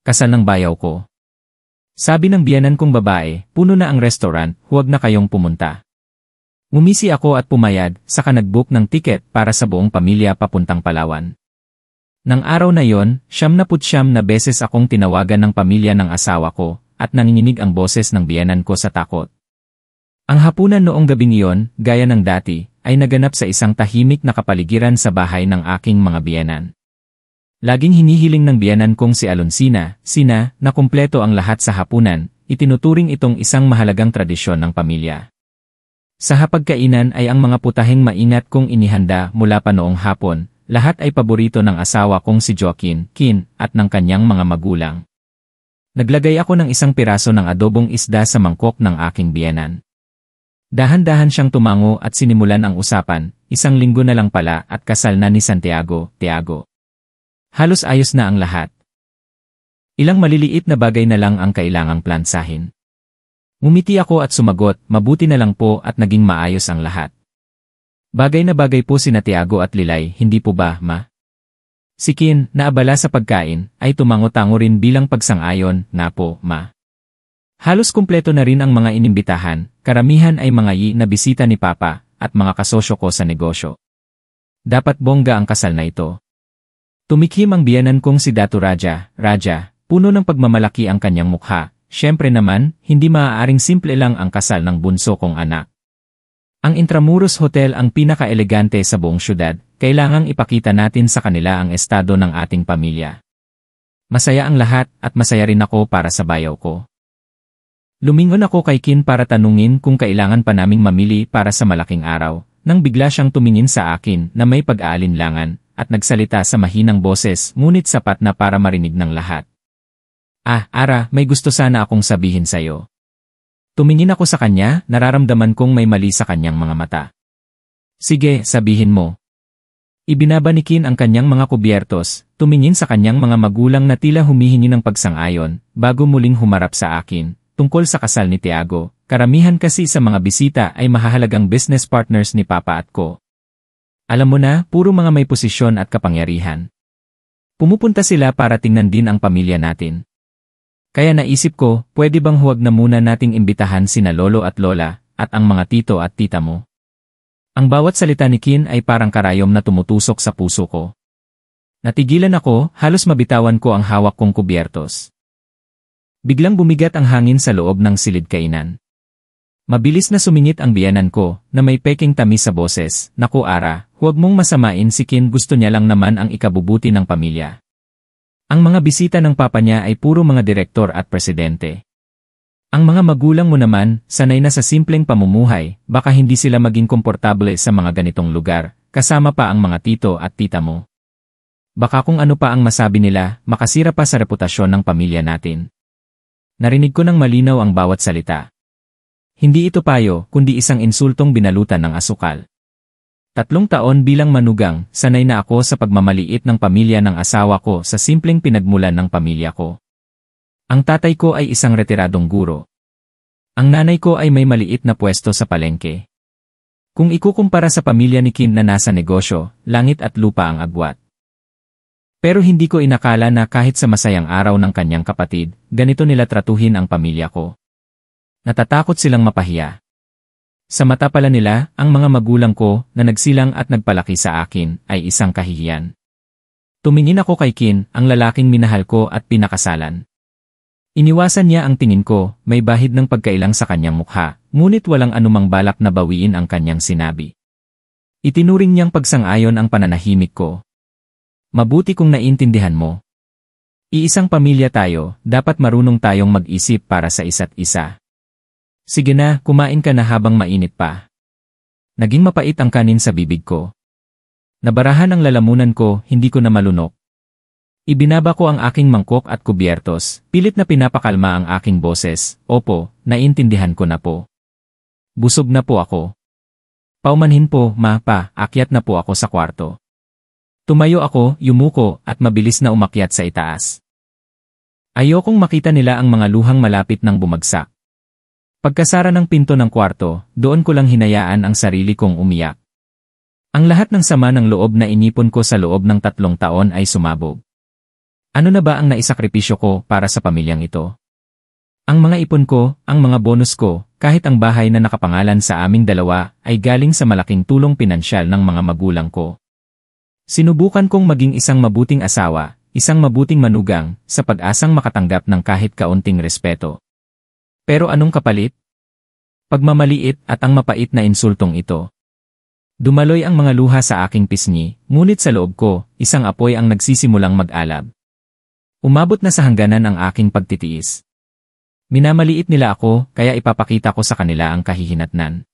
Kasal ng bayaw ko. Sabi ng biyenan kong babae, puno na ang restaurant, huwag na kayong pumunta. Umisi ako at pumayad, saka nag-book ng ticket para sa buong pamilya papuntang Palawan. Nang araw na yon, 79 na beses akong tinawagan ng pamilya ng asawa ko, at nanginginig ang boses ng biyenan ko sa takot. Ang hapunan noong gabing iyon, gaya ng dati, ay naganap sa isang tahimik na kapaligiran sa bahay ng aking mga biyenan. Laging hinihiling ng biyenan kong si Alonsina, na kumpleto ang lahat sa hapunan, itinuturing itong isang mahalagang tradisyon ng pamilya. Sa hapagkainan ay ang mga putaheng maingat kong inihanda mula pa noong hapon, lahat ay paborito ng asawa kong si Joaquin, at ng kanyang mga magulang. Naglagay ako ng isang piraso ng adobong isda sa mangkok ng aking biyenan. Dahan-dahan siyang tumango at sinimulan ang usapan, 1 linggo na lang pala at kasal na ni Santiago, Tiago. Halos ayos na ang lahat. Ilang maliliit na bagay na lang ang kailangang plansahin. Ngumiti ako at sumagot, mabuti na lang po at naging maayos ang lahat. Bagay na bagay po sina Tiago at Lilay, hindi po ba, ma? Si Kin, na abala sa pagkain, ay tumango-tango rin bilang pagsang-ayon, na po, ma. Halos kumpleto na rin ang mga inimbitahan, karamihan ay mga na bisita ni Papa, at mga kasosyo ko sa negosyo. Dapat bongga ang kasal na ito. Tumikhim ang biyenan kong si Datu Raja, puno ng pagmamalaki ang kanyang mukha. Siyempre naman, hindi maaaring simple lang ang kasal ng bunso kong anak. Ang Intramuros Hotel ang pinaka-elegante sa buong syudad, kailangang ipakita natin sa kanila ang estado ng ating pamilya. Masaya ang lahat at masaya rin ako para sa bayaw ko. Lumingon ako kay Kin para tanungin kung kailangan pa naming mamili para sa malaking araw, nang bigla siyang tumingin sa akin na may pag-aalinlangan, at nagsalita sa mahinang boses ngunit sapat na para marinig ng lahat. Ara, may gusto sana akong sabihin sa'yo. Tumingin ako sa kanya, nararamdaman kong may mali sa kanyang mga mata. Sige, sabihin mo. Ibinaba ni Kin ang kanyang mga kubyertos, tumingin sa kanyang mga magulang na tila humihingi ng pagsang-ayon, bago muling humarap sa akin, tungkol sa kasal ni Tiago. Karamihan kasi sa mga bisita ay mahahalagang business partners ni Papa at ko. Alam mo na, puro mga may posisyon at kapangyarihan. Pumupunta sila para tingnan din ang pamilya natin. Kaya naisip ko, pwede bang huwag na muna nating imbitahan sina lolo at lola, at ang mga tito at tita mo? Ang bawat salita ni Kin ay parang karayom na tumutusok sa puso ko. Natigilan ako, halos mabitawan ko ang hawak kong kubyertos. Biglang bumigat ang hangin sa loob ng silid-kainan. Mabilis na sumingit ang biyenan ko, na may peking tamis sa boses, naku Ara, huwag mong masamain si Kin, gusto niya lang naman ang ikabubuti ng pamilya. Ang mga bisita ng papa niya ay puro mga direktor at presidente. Ang mga magulang mo naman, sanay na sa simpleng pamumuhay, baka hindi sila maging komportable sa mga ganitong lugar, kasama pa ang mga tito at tita mo. Baka kung ano pa ang masabi nila, makasira pa sa reputasyon ng pamilya natin. Narinig ko ng malinaw ang bawat salita. Hindi ito payo, kundi isang insultong binalutan ng asukal. 3 taon bilang manugang, sanay na ako sa pagmamaliit ng pamilya ng asawa ko sa simpleng pinagmulan ng pamilya ko. Ang tatay ko ay isang retiradong guro. Ang nanay ko ay may maliit na pwesto sa palengke. Kung ikukumpara sa pamilya ni Kin na nasa negosyo, langit at lupa ang agwat. Pero hindi ko inakala na kahit sa masayang araw ng kanyang kapatid, ganito nila tratuhin ang pamilya ko. Natatakot silang mapahiya. Sa mata pala nila, ang mga magulang ko na nagsilang at nagpalaki sa akin ay isang kahihiyan. Tumingin ako kay Kin, ang lalaking minahal ko at pinakasalan. Iniwasan niya ang tingin ko, may bahid ng pagkailang sa kanyang mukha, ngunit walang anumang balak na bawiin ang kanyang sinabi. Itinuring niyang pagsang-ayon ang pananahimik ko. Mabuti kung naintindihan mo. Iisang pamilya tayo, dapat marunong tayong mag-isip para sa isa't isa. Sige na, kumain ka na habang mainit pa. Naging mapait ang kanin sa bibig ko. Nabarahan ang lalamunan ko, hindi ko na malunok. Ibinaba ko ang aking mangkok at kubyertos, pilit na pinapakalma ang aking boses. Opo, naintindihan ko na po. Busog na po ako. Paumanhin po, akyat na po ako sa kwarto. Tumayo ako, yumuko, at mabilis na umakyat sa itaas. Ayokong makita nila ang mga luhang malapit ng bumagsak. Pagkasara ng pinto ng kwarto, doon ko lang hinayaan ang sarili kong umiyak. Ang lahat ng sama ng loob na inipon ko sa loob ng 3 taon ay sumabog. Ano na ba ang naisakripisyo ko para sa pamilyang ito? Ang mga ipon ko, ang mga bonus ko, kahit ang bahay na nakapangalan sa aming dalawa ay galing sa malaking tulong pinansyal ng mga magulang ko. Sinubukan kong maging isang mabuting asawa, isang mabuting manugang, sa pag-asang makatanggap ng kahit kaunting respeto. Pero anong kapalit? Pagmamaliit at ang mapait na insultong ito. Dumaloy ang mga luha sa aking pisngi, ngunit sa loob ko, isang apoy ang nagsisimulang mag-alab. Umabot na sa hangganan ang aking pagtitiis. Minamaliit nila ako, kaya ipapakita ko sa kanila ang kahihinatnan.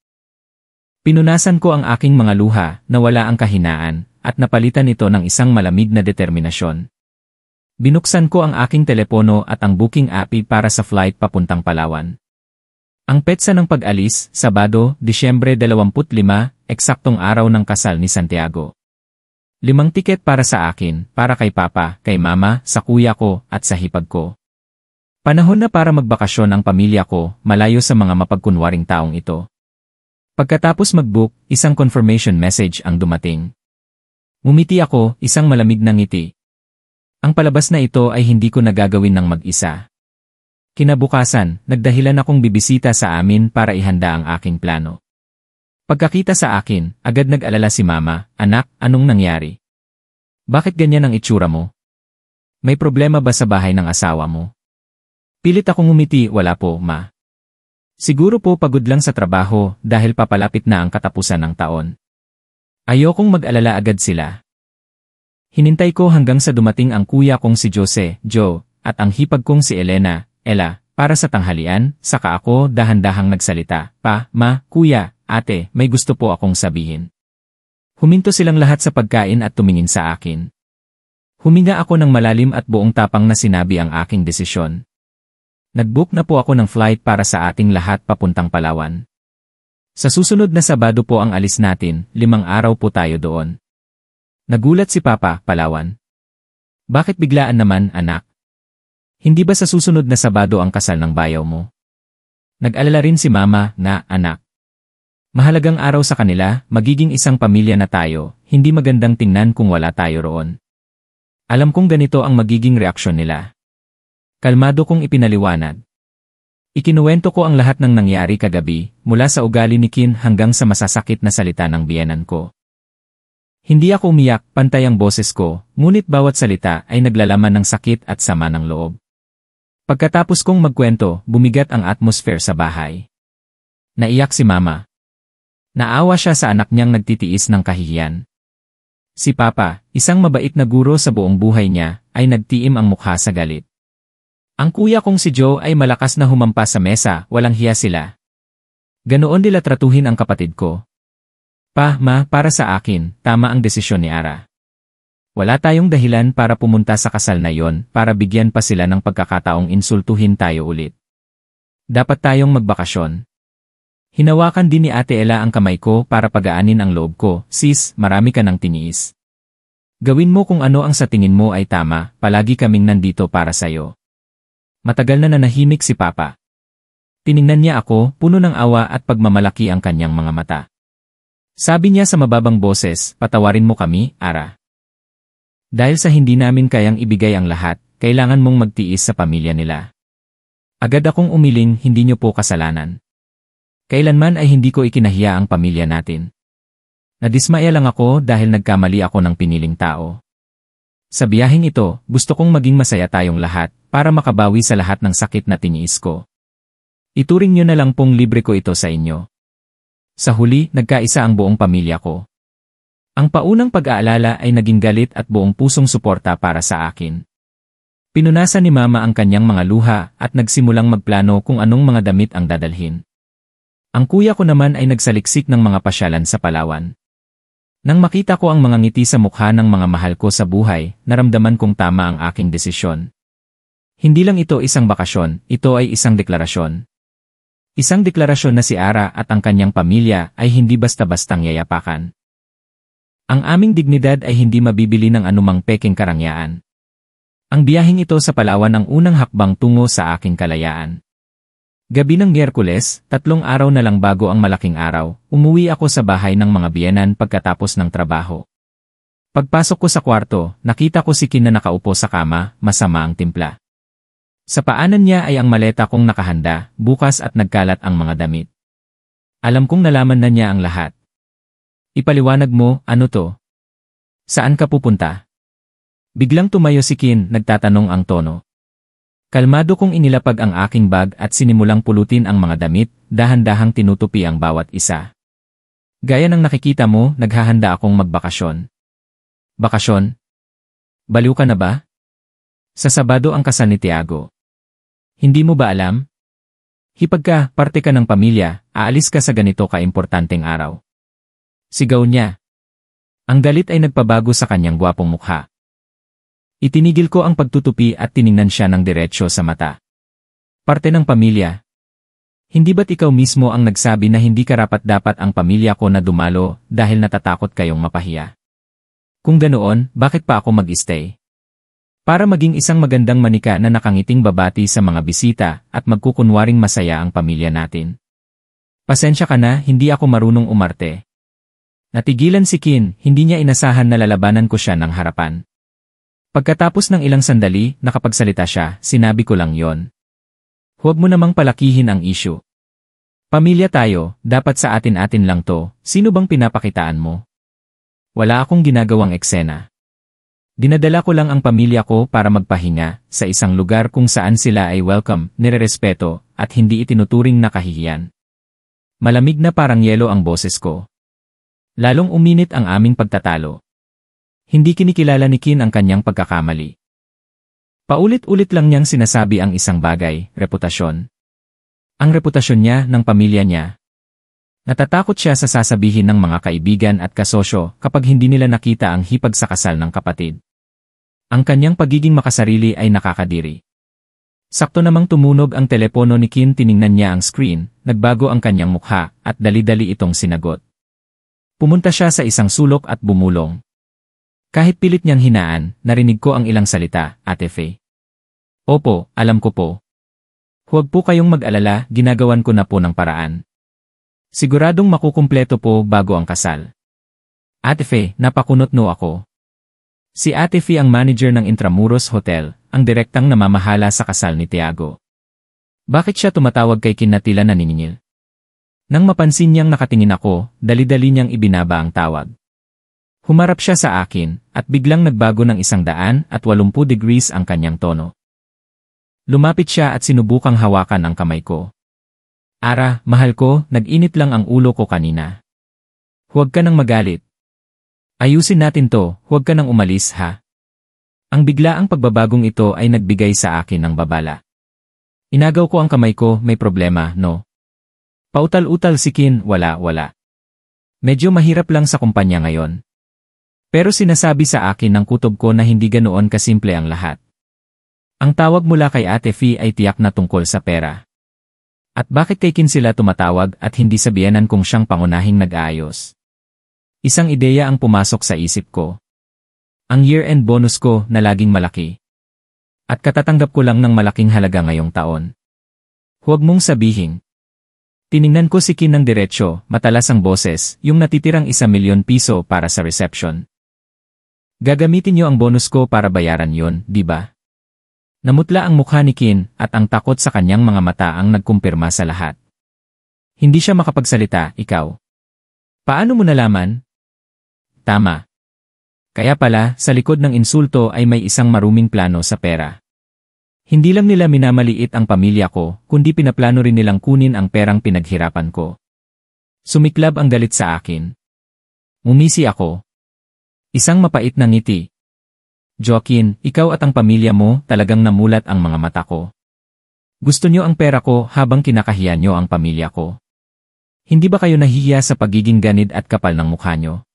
Pinunasan ko ang aking mga luha na wala ang kahinaan, at napalitan ito ng isang malamig na determinasyon. Binuksan ko ang aking telepono at ang booking app para sa flight papuntang Palawan. Ang petsa ng pag-alis, Sabado, Disyembre 25, eksaktong araw ng kasal ni Santiago. 5 tiket para sa akin, para kay Papa, kay Mama, sa kuya ko, at sa hipag ko. Panahon na para magbakasyon ang pamilya ko, malayo sa mga mapagkunwaring taong ito. Pagkatapos mag-book, isang confirmation message ang dumating. Ngumiti ako, isang malamig na ngiti. Ang palabas na ito ay hindi ko nagagawin ng mag-isa. Kinabukasan, nagdahilan akong bibisita sa amin para ihanda ang aking plano. Pagkakita sa akin, agad nag-alala si Mama, "Anak, anong nangyari? Bakit ganyan ang itsura mo? May problema ba sa bahay ng asawa mo?" Pilit akong ngumiti, "Wala po, Ma. Siguro po pagod lang sa trabaho dahil papalapit na ang katapusan ng taon." Ayokong mag-alala agad sila. Hinintay ko hanggang sa dumating ang kuya kong si Joe, at ang hipag kong si Ella, para sa tanghalian, saka ako dahan-dahang nagsalita, "Pa, Ma, Kuya, Ate, may gusto po akong sabihin." Huminto silang lahat sa pagkain at tumingin sa akin. Huminga ako ng malalim at buong tapang na sinabi ang aking desisyon. Nag-book na po ako ng flight para sa ating lahat papuntang Palawan. Sa susunod na Sabado po ang alis natin, 5 araw po tayo doon. Nagulat si Papa, "Palawan? Bakit biglaan naman, anak? Hindi ba sa susunod na Sabado ang kasal ng bayaw mo?" Nag-alala rin si Mama na, "Anak, mahalagang araw sa kanila, magiging isang pamilya na tayo, hindi magandang tingnan kung wala tayo roon." Alam kong ganito ang magiging reaksyon nila. Kalmado kong ipinaliwanag. Ikinuwento ko ang lahat ng nangyari kagabi, mula sa ugali ni Kin hanggang sa masasakit na salita ng biyenan ko. Hindi ako umiyak, pantay ang boses ko, ngunit bawat salita ay naglalaman ng sakit at sama ng loob. Pagkatapos kong magkwento, bumigat ang atmosphere sa bahay. Naiyak si Mama. Naawa siya sa anak niyang nagtitiis ng kahihiyan. Si Papa, isang mabait na guro sa buong buhay niya, ay nagtiim ang mukha sa galit. Ang kuya kong si Joe ay malakas na humampas sa mesa, walang hiya sila. Ganoon nila tratuhin ang kapatid ko. "Pa, Ma, para sa akin, tama ang desisyon ni Ara. Wala tayong dahilan para pumunta sa kasal na yon para bigyan pa sila ng pagkakataong insultuhin tayo ulit. Dapat tayong magbakasyon." Hinawakan din ni Ate Ella ang kamay ko para pagaanin ang loob ko, "Sis, marami ka ng tiniis. Gawin mo kung ano ang sa tingin mo ay tama, palagi kaming nandito para sayo." Matagal na nanahimik si Papa. Tiningnan niya ako, puno ng awa at pagmamalaki ang kanyang mga mata. Sabi niya sa mababang boses, "Patawarin mo kami, Ara. Dahil sa hindi namin kayang ibigay ang lahat, kailangan mong magtiis sa pamilya nila." Agad akong umiling, "Hindi niyo po kasalanan. Kailanman ay hindi ko ikinahiya ang pamilya natin. Nadismaya lang ako dahil nagkamali ako ng piniling tao. Sa biyaheng ito, gusto kong maging masaya tayong lahat, para makabawi sa lahat ng sakit na tiniis ko. Ituring niyo na lang pong libre ko ito sa inyo." Sa huli, nagkaisa ang buong pamilya ko. Ang paunang pag-aalala ay naging galit at buong pusong suporta para sa akin. Pinunasan ni Mama ang kanyang mga luha at nagsimulang magplano kung anong mga damit ang dadalhin. Ang kuya ko naman ay nagsaliksik ng mga pasyalan sa Palawan. Nang makita ko ang mga ngiti sa mukha ng mga mahal ko sa buhay, naramdaman kong tama ang aking desisyon. Hindi lang ito isang bakasyon, ito ay isang deklarasyon. Isang deklarasyon na si Ara at ang kanyang pamilya ay hindi basta-bastang yayapakan. Ang aming dignidad ay hindi mabibili ng anumang pekeng karangyaan. Ang biyaheng ito sa Palawan ang unang hakbang tungo sa aking kalayaan. Gabi ng Miyerkules, 3 araw na lang bago ang malaking araw, umuwi ako sa bahay ng mga biyenan pagkatapos ng trabaho. Pagpasok ko sa kwarto, nakita ko si Kin na nakaupo sa kama, masama ang timpla. Sa paanan niya ay ang maleta kong nakahanda, bukas at nagkalat ang mga damit. Alam kong nalaman na niya ang lahat. Ipaliwanag mo, ano to? Saan ka pupunta? Biglang tumayo si Kin, nagtatanong ang tono. Kalmado kong inilapag ang aking bag at sinimulang pulutin ang mga damit, dahan-dahang tinutupi ang bawat isa. Gaya ng nakikita mo, naghahanda akong magbakasyon. Bakasyon? Baliw ka na ba? Sa Sabado ang kasal ni Tiago. Hindi mo ba alam? Hipag ka, parte ka ng pamilya, aalis ka sa ganito kaimportanteng araw. Sigaw niya. Ang galit ay nagpabago sa kanyang gwapong mukha. Itinigil ko ang pagtutupi at tiningnan siya ng diretsyo sa mata. Parte ng pamilya. Hindi ba't ikaw mismo ang nagsabi na hindi karapat-dapat ang pamilya ko na dumalo dahil natatakot kayong mapahiya? Kung ganoon, bakit pa ako mag-stay? Para maging isang magandang manika na nakangiting babati sa mga bisita at magkukunwaring masaya ang pamilya natin. Pasensya ka na, hindi ako marunong umarte. Natigilan si Kin, hindi niya inasahan na lalabanan ko siya ng harapan. Pagkatapos ng ilang sandali, nakapagsalita siya, sinabi ko lang yon. Huwag mo namang palakihin ang issue. Pamilya tayo, dapat sa atin-atin lang to, sino bang pinapakitaan mo? Wala akong ginagawang eksena. Dinadala ko lang ang pamilya ko para magpahinga, sa isang lugar kung saan sila ay welcome, nirerespeto, at hindi itinuturing na kahihiyan. Malamig na parang yelo ang boses ko. Lalong uminit ang aming pagtatalo. Hindi kinikilala ni Kin ang kanyang pagkakamali. Paulit-ulit lang niyang sinasabi ang isang bagay, reputasyon. Ang reputasyon niya ng pamilya niya. Natatakot siya sa sasabihin ng mga kaibigan at kasosyo kapag hindi nila nakita ang hipag sa kasal ng kapatid. Ang kanyang pagiging makasarili ay nakakadiri. Sakto namang tumunog ang telepono ni Kin, tiningnan niya ang screen, nagbago ang kanyang mukha at dali-dali itong sinagot. Pumunta siya sa isang sulok at bumulong. Kahit pilit niyang hinaan, narinig ko ang ilang salita, Ate Faye. Opo, alam ko po. Huwag po kayong mag-alala, ginagawan ko na po ng paraan. Siguradong makukumpleto po bago ang kasal. Ate Faye, napakunot no ako. Si Ate Faye ang manager ng Intramuros Hotel, ang direktang namamahala sa kasal ni Tiago. Bakit siya tumatawag kay Kin na tila naniningil? Nang mapansin niyang nakatingin ako, dali-dali niyang ibinaba ang tawag. Humarap siya sa akin, at biglang nagbago ng 180 degrees ang kanyang tono. Lumapit siya at sinubukang hawakan ang kamay ko. Ara, mahal ko, nag-init lang ang ulo ko kanina. Huwag ka nang magalit. Ayusin natin to, huwag ka nang umalis ha. Ang biglaang pagbabagong ito ay nagbigay sa akin ng babala. Inagaw ko ang kamay ko, may problema, no? Pautal-utal si Kin, wala. Medyo mahirap lang sa kumpanya ngayon. Pero sinasabi sa akin ng kutob ko na hindi ganoon kasimple ang lahat. Ang tawag mula kay Ate Faye ay tiyak na tungkol sa pera. At bakit kay Kin sila tumatawag at hindi sabihanan kung siyang pangunahing nag-aayos? Isang ideya ang pumasok sa isip ko. Ang year-end bonus ko na laging malaki. At katatanggap ko lang ng malaking halaga ngayong taon. Huwag mong sabihin. Tiningnan ko si Kin ng diretsyo, matalas ang boses, yung natitirang 1,000,000 piso para sa reception. Gagamitin niyo ang bonus ko para bayaran yon, di ba? Namutla ang mukha ni Kin at ang takot sa kanyang mga mata ang nagkumpirma sa lahat. Hindi siya makapagsalita, ikaw. Paano mo nalaman? Tama. Kaya pala, sa likod ng insulto ay may isang maruming plano sa pera. Hindi lang nila minamaliit ang pamilya ko, kundi pinaplano rin nilang kunin ang perang pinaghirapan ko. Sumiklab ang galit sa akin. Umisi ako. Isang mapait na ngiti. Joaquin, ikaw at ang pamilya mo talagang namulat ang mga mata ko. Gusto niyo ang pera ko habang kinakahiya niyo ang pamilya ko. Hindi ba kayo nahihiya sa pagiging ganid at kapal ng mukha niyo?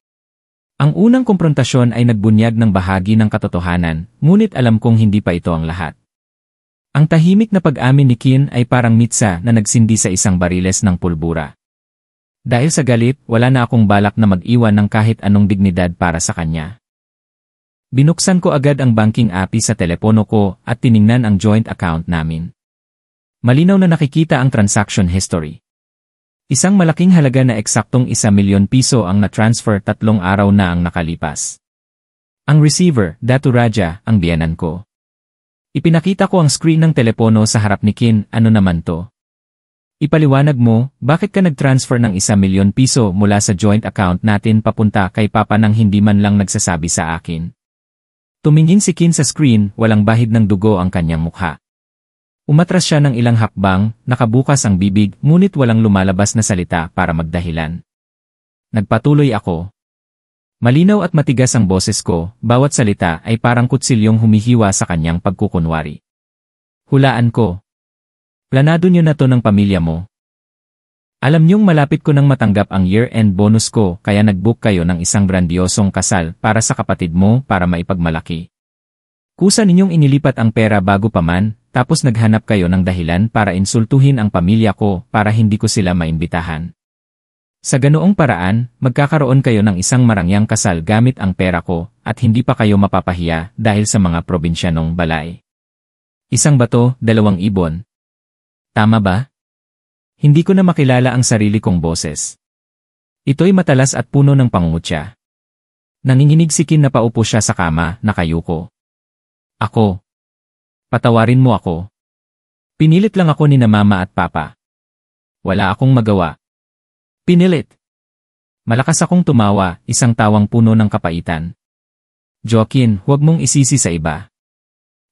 Ang unang komprontasyon ay nagbunyag ng bahagi ng katotohanan, ngunit alam kong hindi pa ito ang lahat. Ang tahimik na pag-amin ni Kin ay parang mitsa na nagsindi sa isang bariles ng pulbura. Dahil sa galit, wala na akong balak na mag-iwan ng kahit anong dignidad para sa kanya. Binuksan ko agad ang banking app sa telepono ko at tiningnan ang joint account namin. Malinaw na nakikita ang transaction history. Isang malaking halaga na eksaktong 1,000,000 piso ang na-transfer 3 araw na ang nakalipas. Ang receiver, Datu Raja, ang biyenan ko. Ipinakita ko ang screen ng telepono sa harap ni Kin, ano naman to? Ipaliwanag mo, bakit ka nag-transfer ng 1,000,000 piso mula sa joint account natin papunta kay Papa nang hindi man lang nagsasabi sa akin? Tumingin si Kin sa screen, walang bahid ng dugo ang kanyang mukha. Umatras siya ng ilang hakbang, nakabukas ang bibig, ngunit walang lumalabas na salita para magdahilan. Nagpatuloy ako. Malinaw at matigas ang boses ko, bawat salita ay parang kutsilyong humihiwa sa kanyang pagkukunwari. Hulaan ko. Planado niyo na to ng pamilya mo. Alam niyong malapit ko nang matanggap ang year-end bonus ko kaya nag-book kayo ng isang grandiosong kasal para sa kapatid mo para maipagmalaki. Kusa ninyong inilipat ang pera bago pa man, tapos naghanap kayo ng dahilan para insultuhin ang pamilya ko para hindi ko sila maimbitahan. Sa ganoong paraan, magkakaroon kayo ng isang marangyang kasal gamit ang pera ko at hindi pa kayo mapapahiya dahil sa mga probinsyanong balay. Isang bato, 2 ibon. Tama ba? Hindi ko na makilala ang sarili kong boses. Ito'y matalas at puno ng pangungutya. Nanginginig si Kin na paupo siya sa kama, nakayuko. Ako. Patawarin mo ako. Pinilit lang ako ni na Mama at Papa. Wala akong magawa. Pinilit. Malakas akong tumawa, isang tawang puno ng kapaitan. Joaquin, huwag mong isisi sa iba.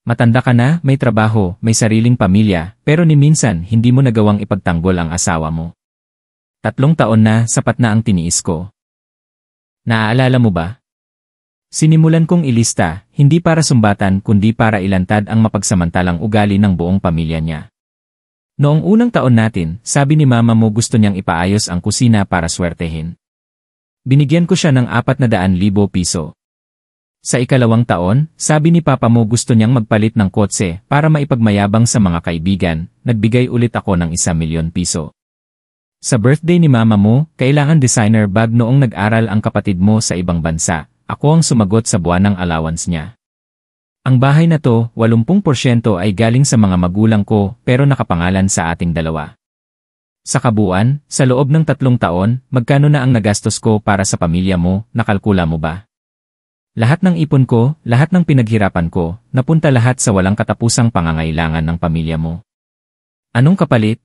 Matanda ka na, may trabaho, may sariling pamilya, pero ni minsan hindi mo nagawang ipagtanggol ang asawa mo. 3 taon na, sapat na ang tiniis ko. Naaalala mo ba? Sinimulan kong ilista, hindi para sumbatan kundi para ilantad ang mapagsamantalang ugali ng buong pamilya niya. Noong unang taon natin, sabi ni Mama mo gusto niyang ipaayos ang kusina para swertehin. Binigyan ko siya ng 400,000 piso. Sa ikalawang taon, sabi ni Papa mo gusto niyang magpalit ng kotse para maipagmayabang sa mga kaibigan, nagbigay ulit ako ng 1,000,000 piso. Sa birthday ni Mama mo, kailangan designer bag noong nag-aral ang kapatid mo sa ibang bansa, ako ang sumagot sa buwanang allowance niya. Ang bahay na to, 80% ay galing sa mga magulang ko pero nakapangalan sa ating dalawa. Sa kabuuan, sa loob ng 3 taon, magkano na ang nagastos ko para sa pamilya mo, nakalkula mo ba? Lahat ng ipon ko, lahat ng pinaghirapan ko, napunta lahat sa walang katapusang pangangailangan ng pamilya mo. Anong kapalit?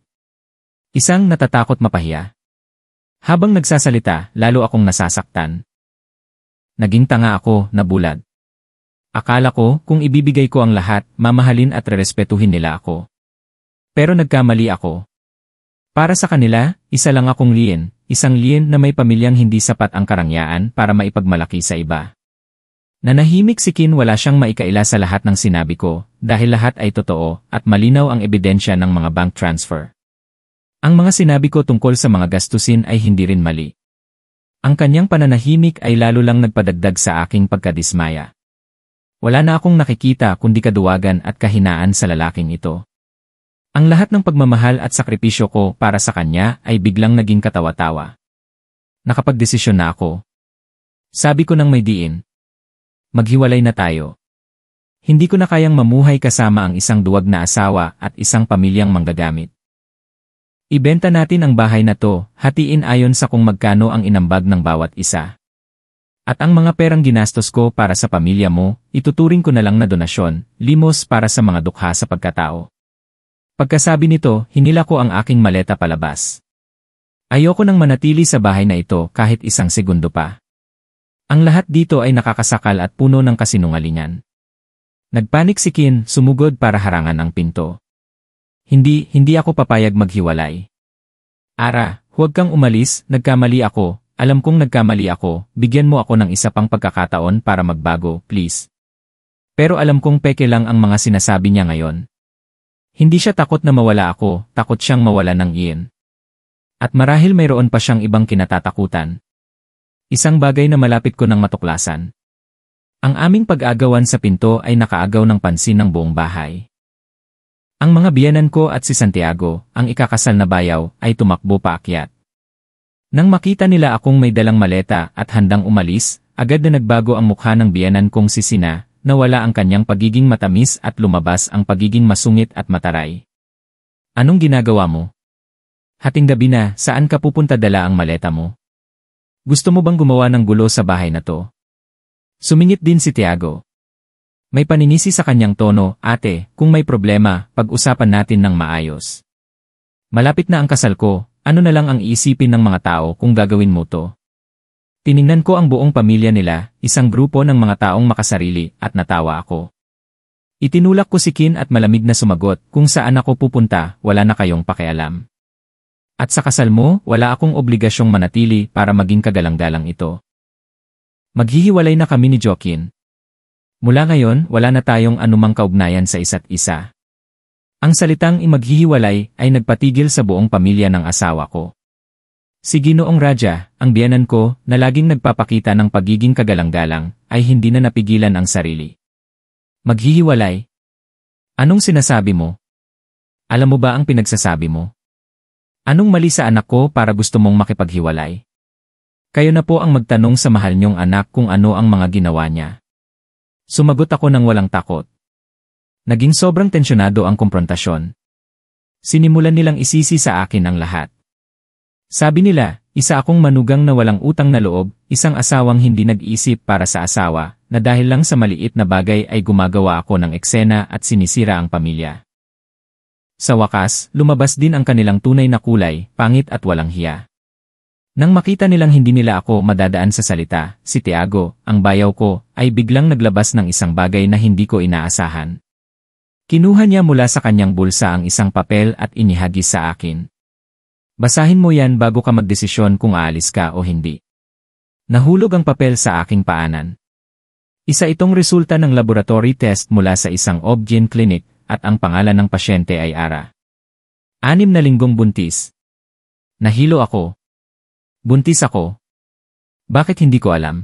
Isang natatakot mapahiya. Habang nagsasalita, lalo akong nasasaktan. Naging tanga ako, nabulag. Akala ko, kung ibibigay ko ang lahat, mamahalin at rerespetuhin nila ako. Pero nagkamali ako. Para sa kanila, isa lang akong liin, isang liin na may pamilyang hindi sapat ang karangyaan para maipagmalaki sa iba. Nanahimik si Kin, wala siyang maikaila sa lahat ng sinabi ko, dahil lahat ay totoo at malinaw ang ebidensya ng mga bank transfer. Ang mga sinabi ko tungkol sa mga gastusin ay hindi rin mali. Ang kanyang pananahimik ay lalo lang nagpadagdag sa aking pagkadismaya. Wala na akong nakikita kundi kaduwagan at kahinaan sa lalaking ito. Ang lahat ng pagmamahal at sakripisyo ko para sa kanya ay biglang naging katawa-tawa. Nakapagdesisyon na ako. Sabi ko nang may diin. Maghiwalay na tayo. Hindi ko na kayang mamuhay kasama ang isang duwag na asawa at isang pamilyang manggagamit. Ibenta natin ang bahay na to, hatiin ayon sa kung magkano ang inambag ng bawat isa. At ang mga perang ginastos ko para sa pamilya mo, ituturing ko na lang na donasyon, limos para sa mga dukha sa pagkatao. Pagkasabi nito, hinila ko ang aking maleta palabas. Ayoko nang manatili sa bahay na ito kahit isang segundo pa. Ang lahat dito ay nakakasakal at puno ng kasinungalingan. Nagpanik si Kin, sumugod para harangan ang pinto. Hindi ako papayag maghiwalay. Ara, huwag kang umalis, nagkamali ako. Alam kong nagkamali ako, bigyan mo ako ng isa pang pagkakataon para magbago, please. Pero alam kong peke lang ang mga sinasabi niya ngayon. Hindi siya takot na mawala ako, takot siyang mawala ng Ian. At marahil mayroon pa siyang ibang kinatatakutan. Isang bagay na malapit ko nang matuklasan. Ang aming pag-agawan sa pinto ay nakaagaw ng pansin ng buong bahay. Ang mga biyanan ko at si Santiago, ang ikakasal na bayaw, ay tumakbo paakyat. Nang makita nila akong may dalang maleta at handang umalis, agad na nagbago ang mukha ng biyanan kong si Sina, nawala ang kanyang pagiging matamis at lumabas ang pagiging masungit at mataray. Anong ginagawa mo? Hating gabi na, saan ka pupunta, dala ang maleta mo? Gusto mo bang gumawa ng gulo sa bahay na to? Sumingit din si Tiago. May paninisi sa kanyang tono, ate, kung may problema, pag-usapan natin ng maayos. Malapit na ang kasal ko, ano na lang ang iisipin ng mga tao kung gagawin mo to? Tiningnan ko ang buong pamilya nila, isang grupo ng mga taong makasarili, at natawa ako. Itinulak ko si Kin at malamig na sumagot, kung saan ako pupunta, wala na kayong pakialam. At sa kasal mo, wala akong obligasyong manatili para maging kagalang-galang ito. Maghihiwalay na kami ni Joaquin. Mula ngayon, wala na tayong anumang kaugnayan sa isa't isa. Ang salitang maghihiwalay ay nagpatigil sa buong pamilya ng asawa ko. Si Ginoong Raja, ang biyenan ko, na laging nagpapakita ng pagiging kagalang-galang, ay hindi na napigilan ang sarili. Maghihiwalay? Anong sinasabi mo? Alam mo ba ang pinagsasabi mo? Anong mali sa anak ko para gusto mong makipaghiwalay? Kayo na po ang magtanong sa mahal niyong anak kung ano ang mga ginawa niya. Sumagot ako ng walang takot. Naging sobrang tensyonado ang komprontasyon. Sinimulan nilang isisi sa akin ang lahat. Sabi nila, isa akong manugang na walang utang na loob, isang asawang hindi nag-isip para sa asawa, na dahil lang sa maliit na bagay ay gumagawa ako ng eksena at sinisira ang pamilya. Sa wakas, lumabas din ang kanilang tunay na kulay, pangit at walang hiya. Nang makita nilang hindi nila ako madadaan sa salita, si Tiago, ang bayaw ko, ay biglang naglabas ng isang bagay na hindi ko inaasahan. Kinuha niya mula sa kanyang bulsa ang isang papel at inihagis sa akin. Basahin mo yan bago ka magdesisyon kung aalis ka o hindi. Nahulog ang papel sa aking paanan. Isa itong resulta ng laboratory test mula sa isang OB-GYN clinic at ang pangalan ng pasyente ay Ara. 6 na linggong buntis. Nahilo ako. Buntis ako. Bakit hindi ko alam?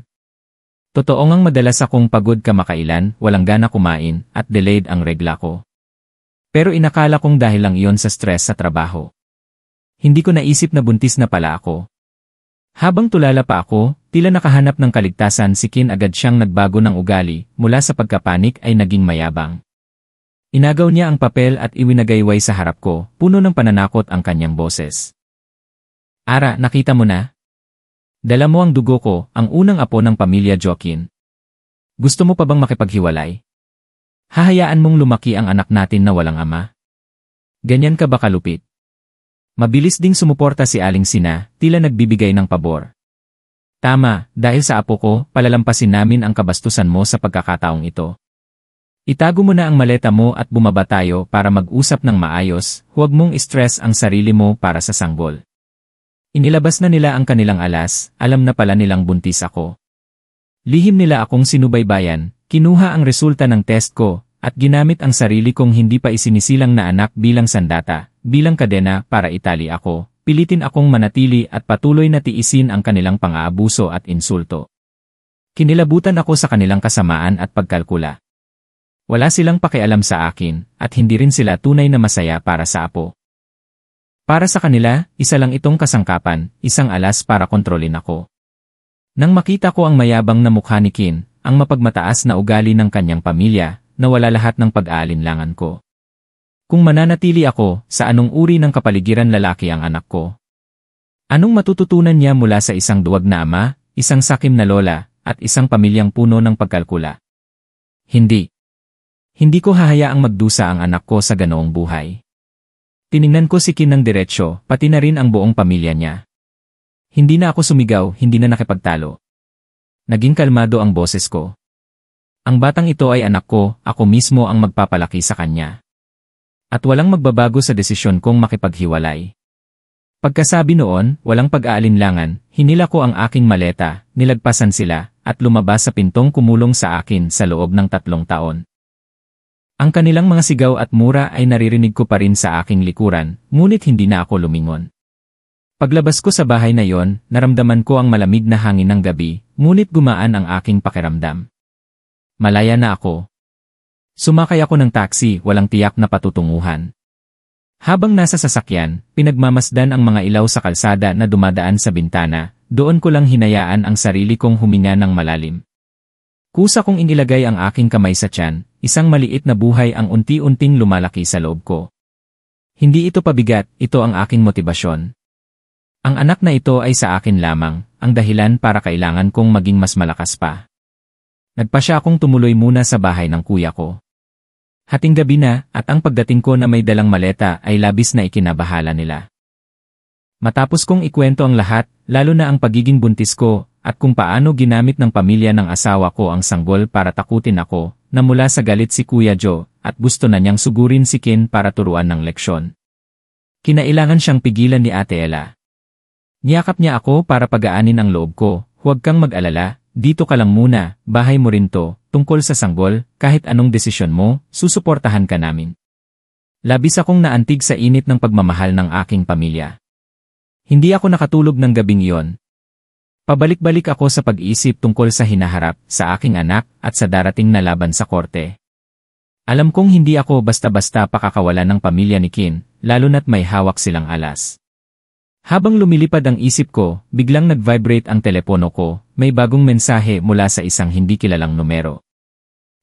Totoo ngang madalas akong pagod kamakailan, walang gana kumain, at delayed ang regla ko. Pero inakala kong dahil lang iyon sa stress sa trabaho. Hindi ko naisip na buntis na pala ako. Habang tulala pa ako, tila nakahanap ng kaligtasan si Kin agad siyang nagbago ng ugali, mula sa pagkapanik ay naging mayabang. Inagaw niya ang papel at iwinagayway sa harap ko, puno ng pananakot ang kanyang boses. Ara, nakita mo na? Dala mo ang dugo ko, ang unang apo ng pamilya Joaquin. Gusto mo pa bang makipaghiwalay? Hahayaan mong lumaki ang anak natin na walang ama? Ganyan ka ba kalupit? Mabilis ding sumuporta si Aling Sina, tila nagbibigay ng pabor. Tama, dahil sa apo ko, palalampasin namin ang kabastusan mo sa pagkakataong ito. Itago mo na ang maleta mo at bumaba tayo para mag-usap ng maayos, huwag mong stress ang sarili mo para sa sanggol. Inilabas na nila ang kanilang alas, alam na pala nilang buntis ako. Lihim nila akong sinubaybayan, kinuha ang resulta ng test ko, at ginamit ang sarili kong hindi pa isinisilang na anak bilang sandata, bilang kadena para itali ako, pilitin akong manatili at patuloy na tiisin ang kanilang pang-aabuso at insulto. Kinilabutan ako sa kanilang kasamaan at pagkalkula. Wala silang pakialam sa akin, at hindi rin sila tunay na masaya para sa apo. Para sa kanila, isa lang itong kasangkapan, isang alas para kontrolin ako. Nang makita ko ang mayabang na mukha ni Kin, ang mapagmataas na ugali ng kanyang pamilya, nawala lahat ng pag-aalinlangan ko. Kung mananatili ako, sa anong uri ng kapaligiran lalaki ang anak ko? Anong matututunan niya mula sa isang duwag na ama, isang sakim na lola, at isang pamilyang puno ng pagkalkula? Hindi. Hindi ko hahayaang magdusa ang anak ko sa ganoong buhay. Tiningnan ko si Kin ng diretsyo, pati na rin ang buong pamilya niya. Hindi na ako sumigaw, hindi na nakipagtalo. Naging kalmado ang boses ko. Ang batang ito ay anak ko, ako mismo ang magpapalaki sa kanya. At walang magbabago sa desisyon kong makipaghiwalay. Pagkasabi noon, walang pag-aalinlangan, hinila ko ang aking maleta, nilagpasan sila, at lumabas sa pintong kumulong sa akin sa loob ng 3 taon. Ang kanilang mga sigaw at mura ay naririnig ko pa rin sa aking likuran, ngunit hindi na ako lumingon. Paglabas ko sa bahay na yon, naramdaman ko ang malamig na hangin ng gabi, ngunit gumaan ang aking pakiramdam. Malaya na ako. Sumakay ako ng taxi, walang tiyak na patutunguhan. Habang nasa sasakyan, pinagmamasdan ang mga ilaw sa kalsada na dumadaan sa bintana, doon ko lang hinayaan ang sarili kong huminga ng malalim. Kusa kong inilagay ang aking kamay sa tiyan, isang maliit na buhay ang unti-unting lumalaki sa loob ko. Hindi ito pabigat, ito ang aking motibasyon. Ang anak na ito ay sa akin lamang, ang dahilan para kailangan kong maging mas malakas pa. Nagpasya akong tumuloy muna sa bahay ng kuya ko. Hating gabi na at ang pagdating ko na may dalang maleta ay labis na ikinabahala nila. Matapos kong ikwento ang lahat, lalo na ang pagiging buntis ko at kung paano ginamit ng pamilya ng asawa ko ang sanggol para takutin ako, na mula sa galit si Kuya Joe at gusto na niyang sugurin si Kin para turuan ng leksyon. Kinailangan siyang pigilan ni Ate Ella. Niyakap niya ako para pagaanin ang loob ko, huwag kang mag-alala, dito ka lang muna, bahay mo rin to, tungkol sa sanggol, kahit anong desisyon mo, susuportahan ka namin. Labis akong naantig sa init ng pagmamahal ng aking pamilya. Hindi ako nakatulog ng gabing iyon. Pabalik-balik ako sa pag-iisip tungkol sa hinaharap, sa aking anak, at sa darating na laban sa korte. Alam kong hindi ako basta-basta pakakawalan ng pamilya ni Kin, lalo na't may hawak silang alas. Habang lumilipad ang isip ko, biglang nag-vibrate ang telepono ko, may bagong mensahe mula sa isang hindi kilalang numero.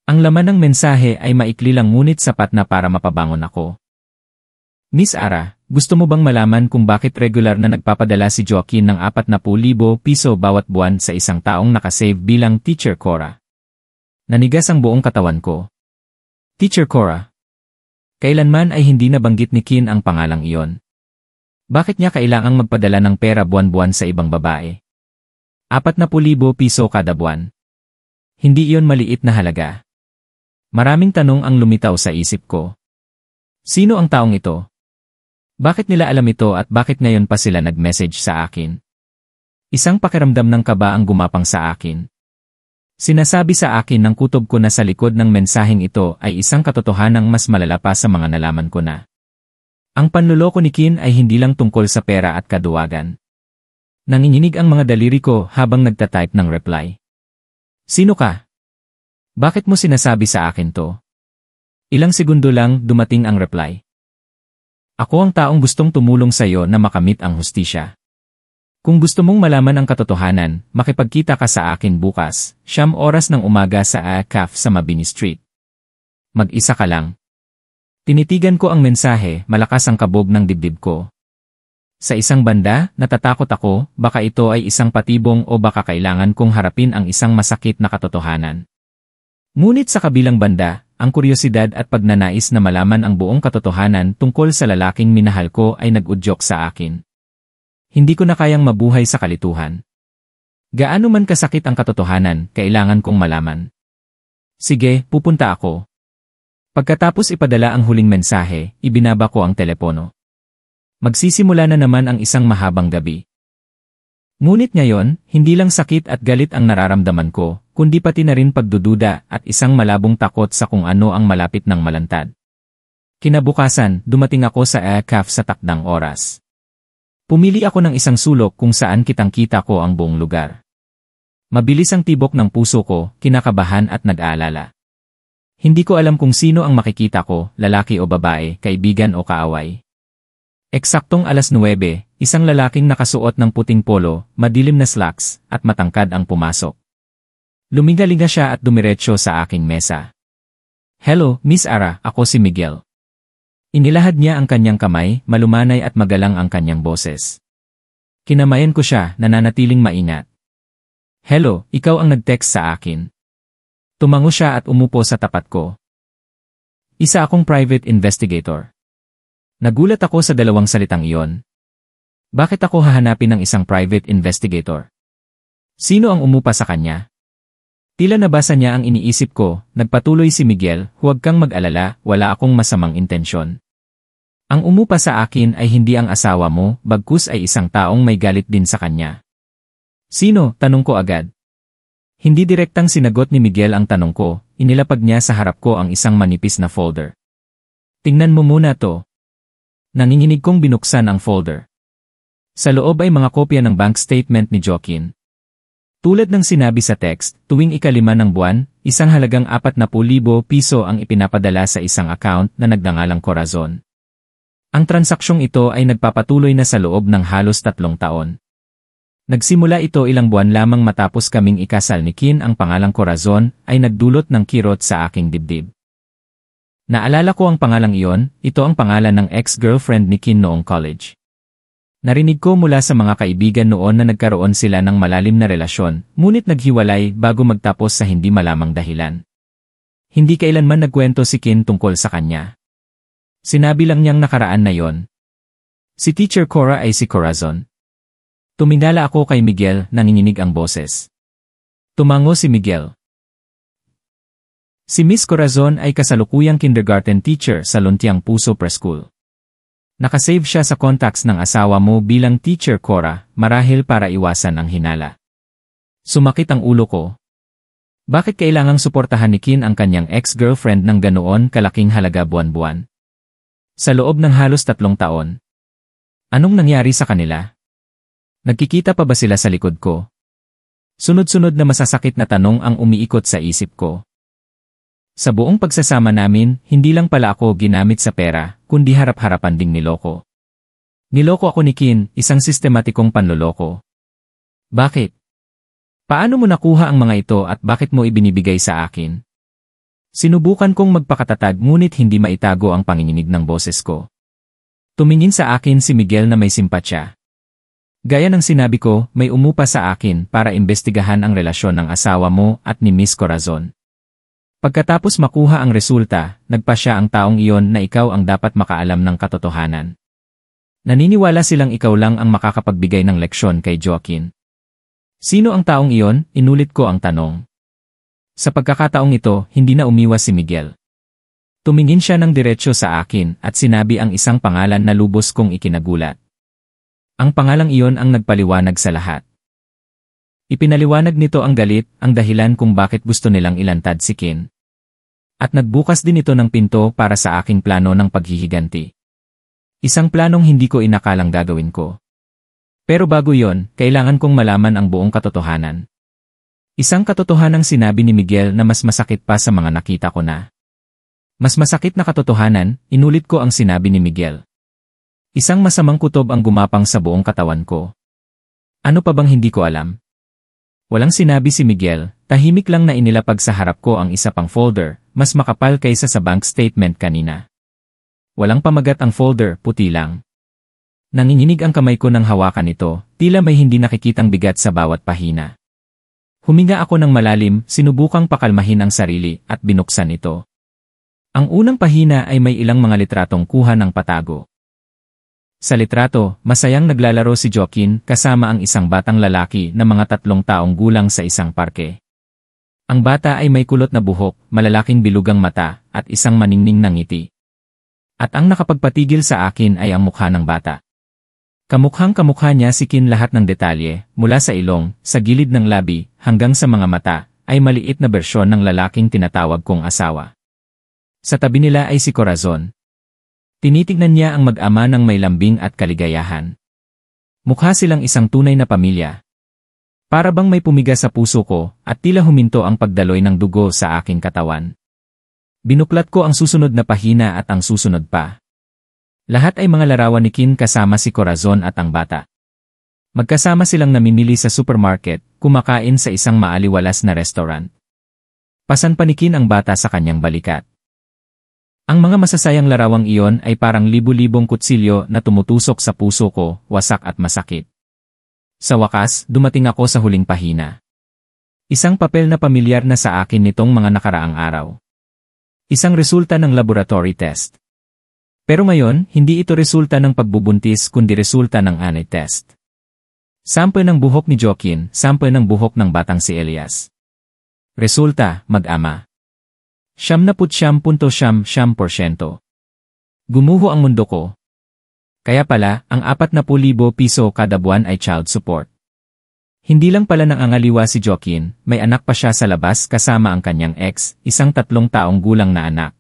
Ang laman ng mensahe ay maikli lang ngunit sapat na para mapabangon ako. Miss Ara, gusto mo bang malaman kung bakit regular na nagpapadala si Joaquin ng 40,000 piso bawat buwan sa isang taong nakasave bilang Teacher Cora? Nanigas ang buong katawan ko. Teacher Cora? Kailanman ay hindi nabanggit ni Kin ang pangalang iyon. Bakit niya kailangang magpadala ng pera buwan-buwan sa ibang babae? 40,000 piso kada buwan. Hindi iyon maliit na halaga. Maraming tanong ang lumitaw sa isip ko. Sino ang taong ito? Bakit nila alam ito at bakit ngayon pa sila nag-message sa akin? Isang pakiramdam ng kaba ang gumapang sa akin. Sinasabi sa akin ng kutob ko na sa likod ng mensaheng ito ay isang katotohanang mas malala pa sa mga nalaman ko na. Ang panluloko ni Kin ay hindi lang tungkol sa pera at kaduwagan. Nanginginig ang mga daliri ko habang nagtatype ng reply. Sino ka? Bakit mo sinasabi sa akin to? Ilang segundo lang dumating ang reply. Ako ang taong gustong tumulong sa iyo na makamit ang hustisya. Kung gusto mong malaman ang katotohanan, makipagkita ka sa akin bukas, 9:00 ng umaga sa ACAF sa Mabini Street. Mag-isa ka lang. Tinitigan ko ang mensahe, malakas ang kabog ng dibdib ko. Sa isang banda, natatakot ako, baka ito ay isang patibong o baka kailangan kong harapin ang isang masakit na katotohanan. Ngunit sa kabilang banda, ang kuryosidad at pagnanais na malaman ang buong katotohanan tungkol sa lalaking minahal ko ay nag-udyok sa akin. Hindi ko na kayang mabuhay sa kalituhan. Gaano man kasakit ang katotohanan, kailangan kong malaman. Sige, pupunta ako. Pagkatapos ipadala ang huling mensahe, ibinaba ko ang telepono. Magsisimula na naman ang isang mahabang gabi. Ngunit ngayon, hindi lang sakit at galit ang nararamdaman ko, kundi pati na rin pagdududa at isang malabong takot sa kung ano ang malapit ng malantad. Kinabukasan, dumating ako sa ACAF sa takdang oras. Pumili ako ng isang sulok kung saan kitang-kita ko ang buong lugar. Mabilis ang tibok ng puso ko, kinakabahan at nag-aalala. Hindi ko alam kung sino ang makikita ko, lalaki o babae, kaibigan o kaaway. Eksaktong 9:00, isang lalaking nakasuot ng puting polo, madilim na slacks, at matangkad ang pumasok. Lumingalinga siya at dumiretso sa aking mesa. Hello, Miss Ara, ako si Miguel. Inilahad niya ang kanyang kamay, malumanay at magalang ang kanyang boses. Kinamayan ko siya, nananatiling maingat. Hello, ikaw ang nag-text sa akin. Tumango siya at umupo sa tapat ko. Isa akong private investigator. Nagulat ako sa dalawang salitang iyon. Bakit ako hahanapin ng isang private investigator? Sino ang umupa sa kanya? Tila nabasa niya ang iniisip ko, nagpatuloy si Miguel, huwag kang mag-alala, wala akong masamang intensyon. Ang umupa sa akin ay hindi ang asawa mo, bagkus ay isang taong may galit din sa kanya. Sino? Tanong ko agad. Hindi direktang sinagot ni Miguel ang tanong ko, inilapag niya sa harap ko ang isang manipis na folder. Tingnan mo muna to. Nanginginig kong binuksan ang folder. Sa loob ay mga kopya ng bank statement ni Joaquin. Tulad ng sinabi sa text, tuwing ika-5 ng buwan, isang halagang 40,000 piso ang ipinapadala sa isang account na nagngangalang Corazon. Ang transaksyong ito ay nagpapatuloy na sa loob ng halos 3 taon. Nagsimula ito ilang buwan lamang matapos kaming ikasal ni Kin. Ang pangalang Corazon ay nagdulot ng kirot sa aking dibdib. Naalala ko ang pangalang iyon, ito ang pangalan ng ex-girlfriend ni Kin noong college. Narinig ko mula sa mga kaibigan noon na nagkaroon sila ng malalim na relasyon, ngunit naghiwalay bago magtapos sa hindi malamang dahilan. Hindi kailanman nagkwento si Kin tungkol sa kanya. Sinabi lang niyang nakaraan na yon. Si Teacher Cora ay si Corazon. Tumingala ako kay Miguel, nanginginig ang boses. Tumango si Miguel. Si Miss Corazon ay kasalukuyang kindergarten teacher sa Luntiang Puso Preschool. Nakasave siya sa contacts ng asawa mo bilang Teacher Cora, marahil para iwasan ang hinala. Sumakit ang ulo ko. Bakit kailangang suportahan ni Kin ang kanyang ex-girlfriend ng ganoon kalaking halaga buwan-buwan? Sa loob ng halos 3 taon. Anong nangyari sa kanila? Nagkikita pa ba sila sa likod ko? Sunod-sunod na masasakit na tanong ang umiikot sa isip ko. Sa buong pagsasama namin, hindi lang pala ako ginamit sa pera, kundi harap-harapan ding niloko. Niloko ako ni Kin, isang sistematikong panloloko. Bakit? Paano mo nakuha ang mga ito at bakit mo ibinibigay sa akin? Sinubukan kong magpakatatag ngunit hindi maitago ang panginginig ng boses ko. Tumingin sa akin si Miguel na may simpatya. Gaya ng sinabi ko, may umupa sa akin para imbestigahan ang relasyon ng asawa mo at ni Miss Corazon. Pagkatapos makuha ang resulta, nagpa siya ang taong iyon na ikaw ang dapat makaalam ng katotohanan. Naniniwala silang ikaw lang ang makakapagbigay ng leksyon kay Joaquin. Sino ang taong iyon? Inulit ko ang tanong. Sa pagkakataong ito, hindi na umiwas si Miguel. Tumingin siya ng diretsyo sa akin at sinabi ang isang pangalan na lubos kong ikinagulat. Ang pangalang iyon ang nagpaliwanag sa lahat. Ipinaliwanag nito ang galit, ang dahilan kung bakit gusto nilang ilantad si Kin. At nagbukas din ito ng pinto para sa aking plano ng paghihiganti. Isang planong hindi ko inakalang gagawin ko. Pero bago yon, kailangan kong malaman ang buong katotohanan. Isang katotohanang sinabi ni Miguel na mas masakit pa sa mga nakita ko na. Mas masakit na katotohanan, inulit ko ang sinabi ni Miguel. Isang masamang kutob ang gumapang sa buong katawan ko. Ano pa bang hindi ko alam? Walang sinabi si Miguel, tahimik lang na inilapag sa harap ko ang isa pang folder, mas makapal kaysa sa bank statement kanina. Walang pamagat ang folder, puti lang. Nanginginig ang kamay ko nang hawakan ito, tila may hindi nakikitang bigat sa bawat pahina. Huminga ako ng malalim, sinubukang pakalmahin ang sarili, at binuksan ito. Ang unang pahina ay may ilang mga litratong kuha ng patago. Sa litrato, masayang naglalaro si Joaquin kasama ang isang batang lalaki na mga 3 taong gulang sa isang parke. Ang bata ay may kulot na buhok, malalaking bilugang mata, at isang maningning na ngiti. At ang nakapagpatigil sa akin ay ang mukha ng bata. Kamukhang kamukha niya si Kin, lahat ng detalye, mula sa ilong, sa gilid ng labi, hanggang sa mga mata, ay maliit na bersyon ng lalaking tinatawag kong asawa. Sa tabi nila ay si Corazon. Tinitignan niya ang mag-ama ng may lambing at kaligayahan. Mukha silang isang tunay na pamilya. Para bang may pumiga sa puso ko, at tila huminto ang pagdaloy ng dugo sa aking katawan. Binuklat ko ang susunod na pahina at ang susunod pa. Lahat ay mga larawan ni Kin kasama si Corazon at ang bata. Magkasama silang namimili sa supermarket, kumakain sa isang maaliwalas na restaurant. Pasan-panikin ang bata sa kanyang balikat. Ang mga masasayang larawang iyon ay parang libu-libong kutsilyo na tumutusok sa puso ko, wasak at masakit. Sa wakas, dumating ako sa huling pahina. Isang papel na pamilyar na sa akin nitong mga nakaraang araw. Isang resulta ng laboratory test. Pero ngayon, hindi ito resulta ng pagbubuntis kundi resulta ng anay test. Sample ng buhok ni Joaquin, sample ng buhok ng batang si Elias. Resulta, mag-ama. 79.9%. Gumuho ang mundo ko. Kaya pala, ang 40,000 piso kada buwan ay child support. Hindi lang pala nangangaliwa si Joaquin, may anak pa siya sa labas kasama ang kanyang ex, isang 3 taong gulang na anak.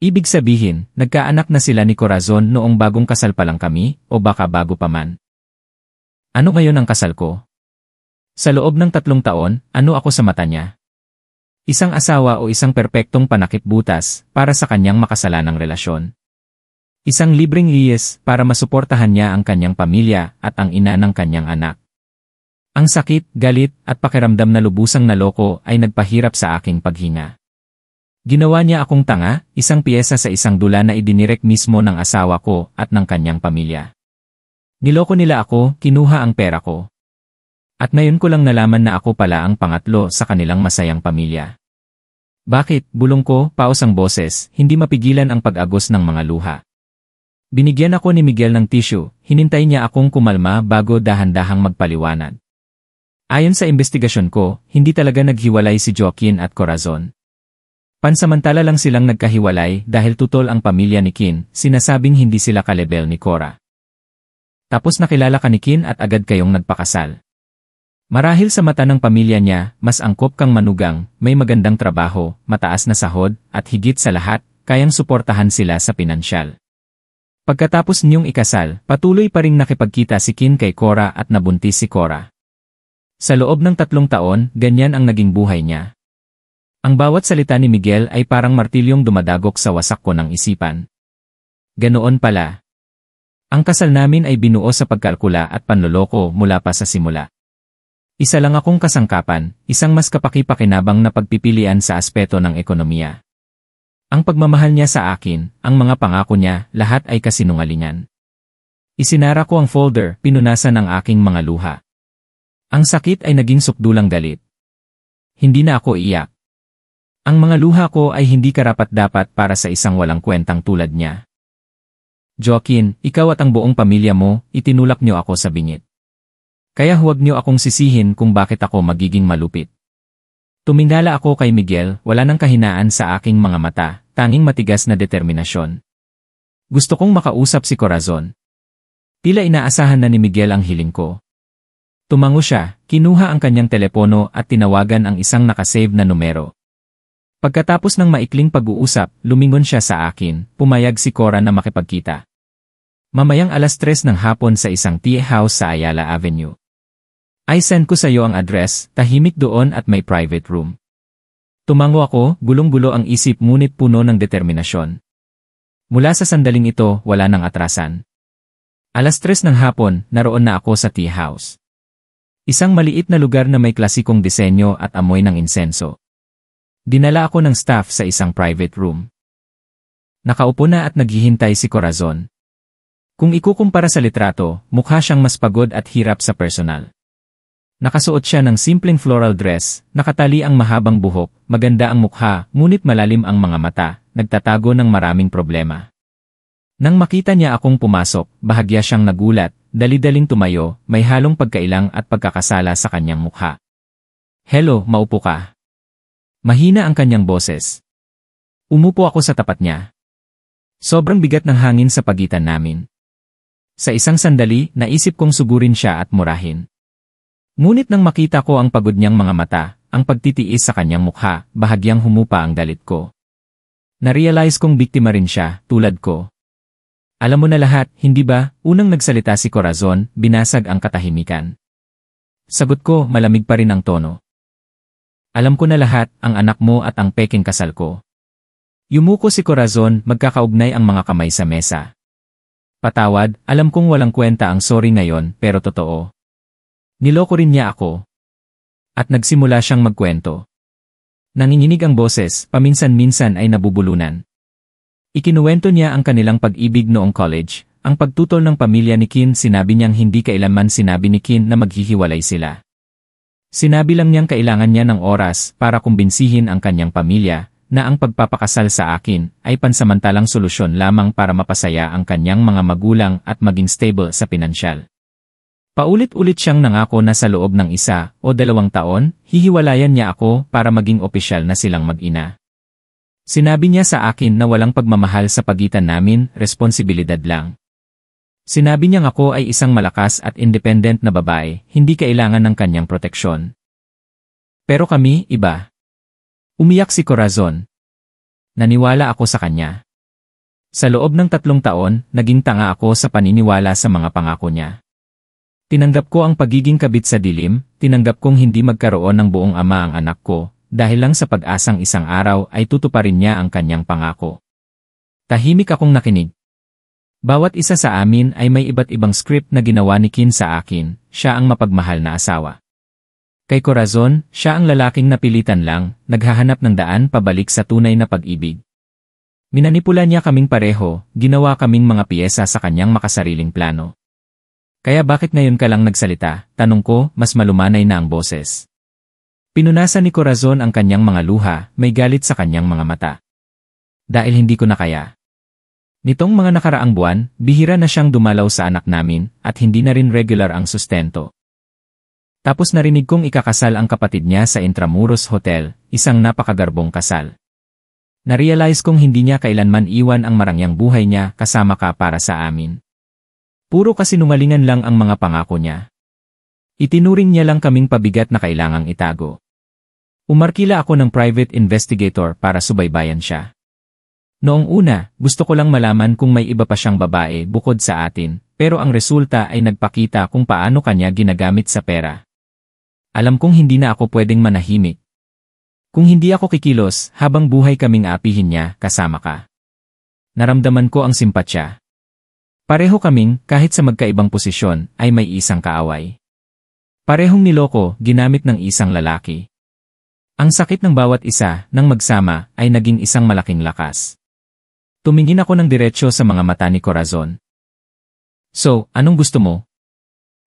Ibig sabihin, nagkaanak na sila ni Corazon noong bagong kasal pa lang kami, o baka bago pa man. Ano ngayon ang kasal ko? Sa loob ng 3 taon, ano ako sa mata niya? Isang asawa o isang perpektong panakip-butas para sa kanyang makasalanang relasyon. Isang libreng liyes para masuportahan niya ang kanyang pamilya at ang ina ng kanyang anak. Ang sakit, galit, at pakiramdam na lubusang naloko ay nagpahirap sa aking paghinga. Ginawa niya akong tanga, isang piyesa sa isang dula na idinirek mismo ng asawa ko at ng kanyang pamilya. Niloko nila ako, kinuha ang pera ko. At ngayon ko lang nalaman na ako pala ang pangatlo sa kanilang masayang pamilya. Bakit, bulong ko, paos ang boses, hindi mapigilan ang pag-agos ng mga luha. Binigyan ako ni Miguel ng tissue, hinintay niya akong kumalma bago dahan-dahang magpaliwanag. Ayon sa investigasyon ko, hindi talaga naghiwalay si Joaquin at Corazon. Pansamantala lang silang nagkahiwalay dahil tutol ang pamilya ni Kin, sinasabing hindi sila kalebel ni Cora. Tapos nakilala ka ni Kin at agad kayong nagpakasal. Marahil sa mata ng pamilya niya, mas angkop kang manugang, may magandang trabaho, mataas na sahod, at higit sa lahat, kayang suportahan sila sa pinansyal. Pagkatapos niyong ikasal, patuloy pa ring nakipagkita si Kin kay Cora at nabuntis si Cora. Sa loob ng 3 taon, ganyan ang naging buhay niya. Ang bawat salita ni Miguel ay parang martilyong dumadagok sa wasak ko ng isipan. Ganoon pala. Ang kasal namin ay binuo sa pagkalkula at panloloko mula pa sa simula. Isa lang akong kasangkapan, isang mas kapaki-pakinabang na pagpipilian sa aspeto ng ekonomiya. Ang pagmamahal niya sa akin, ang mga pangako niya, lahat ay kasinungalingan. Isinara ko ang folder, pinunasan ang aking mga luha. Ang sakit ay naging sukdulang galit. Hindi na ako iyak. Ang mga luha ko ay hindi karapat-dapat para sa isang walang kwentang tulad niya. Joaquin, ikaw at ang buong pamilya mo, itinulak niyo ako sa bingit. Kaya huwag niyo akong sisihin kung bakit ako magiging malupit. Tumingala ako kay Miguel, wala nang kahinaan sa aking mga mata, tanging matigas na determinasyon. Gusto kong makausap si Corazon. Tila inaasahan na ni Miguel ang hiling ko. Tumango siya, kinuha ang kanyang telepono at tinawagan ang isang nakasave na numero. Pagkatapos ng maikling pag-uusap, lumingon siya sa akin, pumayag si Cora na makipagkita. Mamayang 3:00 ng hapon sa isang tea house sa Ayala Avenue. I send ko sa iyo ang address, tahimik doon at may private room. Tumango ako, gulong-gulo ang isip ngunit puno ng determinasyon. Mula sa sandaling ito, wala nang atrasan. 3:00 ng hapon, naroon na ako sa tea house. Isang maliit na lugar na may klasikong disenyo at amoy ng insenso. Dinala ako ng staff sa isang private room. Nakaupo na at naghihintay si Corazon. Kung ikukumpara sa litrato, mukha siyang mas pagod at hirap sa personal. Nakasuot siya ng simpleng floral dress, nakatali ang mahabang buhok, maganda ang mukha, ngunit malalim ang mga mata, nagtatago ng maraming problema. Nang makita niya akong pumasok, bahagya siyang nagulat, dali-daling tumayo, may halong pagkailang at pagkakasala sa kanyang mukha. Hello, maupo ka. Mahina ang kanyang boses. Umupo ako sa tapat niya. Sobrang bigat ng hangin sa pagitan namin. Sa isang sandali, naisip kong sugurin siya at murahin. Ngunit nang makita ko ang pagod niyang mga mata, ang pagtitiis sa kanyang mukha, bahagyang humupa ang galit ko. Narealize kong biktima rin siya, tulad ko. Alam mo na lahat, hindi ba? Unang nagsalita si Corazon, binasag ang katahimikan. Sagot ko, malamig pa rin ang tono. Alam ko na lahat, ang anak mo at ang peking kasal ko. Yumuko si Corazon, magkakaugnay ang mga kamay sa mesa. Patawad, alam kong walang kwenta ang sorry ngayon, pero totoo. Niloko rin niya ako. At nagsimula siyang magkwento. Nanginginig ang boses, paminsan-minsan ay nabubulunan. Ikinuwento niya ang kanilang pag-ibig noong college, ang pagtutol ng pamilya ni Kin. Sinabi niyang hindi kailanman sinabi ni Kin na maghihiwalay sila. Sinabi lang niyang kailangan niya ng oras para kumbinsihin ang kanyang pamilya na ang pagpapakasal sa akin ay pansamantalang solusyon lamang para mapasaya ang kanyang mga magulang at maging stable sa pinansyal. Paulit-ulit siyang nangako na sa loob ng 1 o 2 taon, hihiwalayan niya ako para maging opisyal na silang mag-ina. Sinabi niya sa akin na walang pagmamahal sa pagitan namin, responsibilidad lang. Sinabi niyang ako ay isang malakas at independent na babae, hindi kailangan ng kanyang proteksyon. Pero kami, iba. Umiyak si Corazon. Naniwala ako sa kanya. Sa loob ng 3 taon, naging tanga ako sa paniniwala sa mga pangako niya. Tinanggap ko ang pagiging kabit sa dilim, tinanggap kong hindi magkaroon ng buong ama ang anak ko, dahil lang sa pag-asang isang araw ay tutuparin niya ang kanyang pangako. Tahimik akong nakinig. Bawat isa sa amin ay may iba't ibang script na ginawa ni Kin sa akin, siya ang mapagmahal na asawa. Kay Corazon, siya ang lalaking napilitan lang, naghahanap ng daan pabalik sa tunay na pag-ibig. Minanipula niya kaming pareho, ginawa kaming mga piyesa sa kanyang makasariling plano. Kaya bakit ngayon ka lang nagsalita? Tanong ko, mas malumanay na ang boses. Pinunasan ni Corazon ang kanyang mga luha, may galit sa kanyang mga mata. Dahil hindi ko na kaya. Nitong mga nakaraang buwan, bihira na siyang dumalaw sa anak namin at hindi na rin regular ang sustento. Tapos narinig kong ikakasal ang kapatid niya sa Intramuros Hotel, isang napakagarbong kasal. Narealize kong hindi niya kailanman iwan ang marangyang buhay niya kasama ka para sa amin. Puro kasinungalingan lang ang mga pangako niya. Itinuring niya lang kaming pabigat na kailangang itago. Umarkila ako ng private investigator para subaybayan siya. Noong una, gusto ko lang malaman kung may iba pa siyang babae bukod sa atin, pero ang resulta ay nagpakita kung paano kanya ginagamit sa pera. Alam kong hindi na ako pwedeng manahimik. Kung hindi ako kikilos, habang buhay kaming apihin niya, kasama ka. Naramdaman ko ang simpatsya. Pareho kaming, kahit sa magkaibang posisyon, ay may isang kaaway. Parehong niloko, ginamit ng isang lalaki. Ang sakit ng bawat isa, nang magsama, ay naging isang malaking lakas. Tumingin ako ng diretsyo sa mga mata ni Corazon. So, anong gusto mo?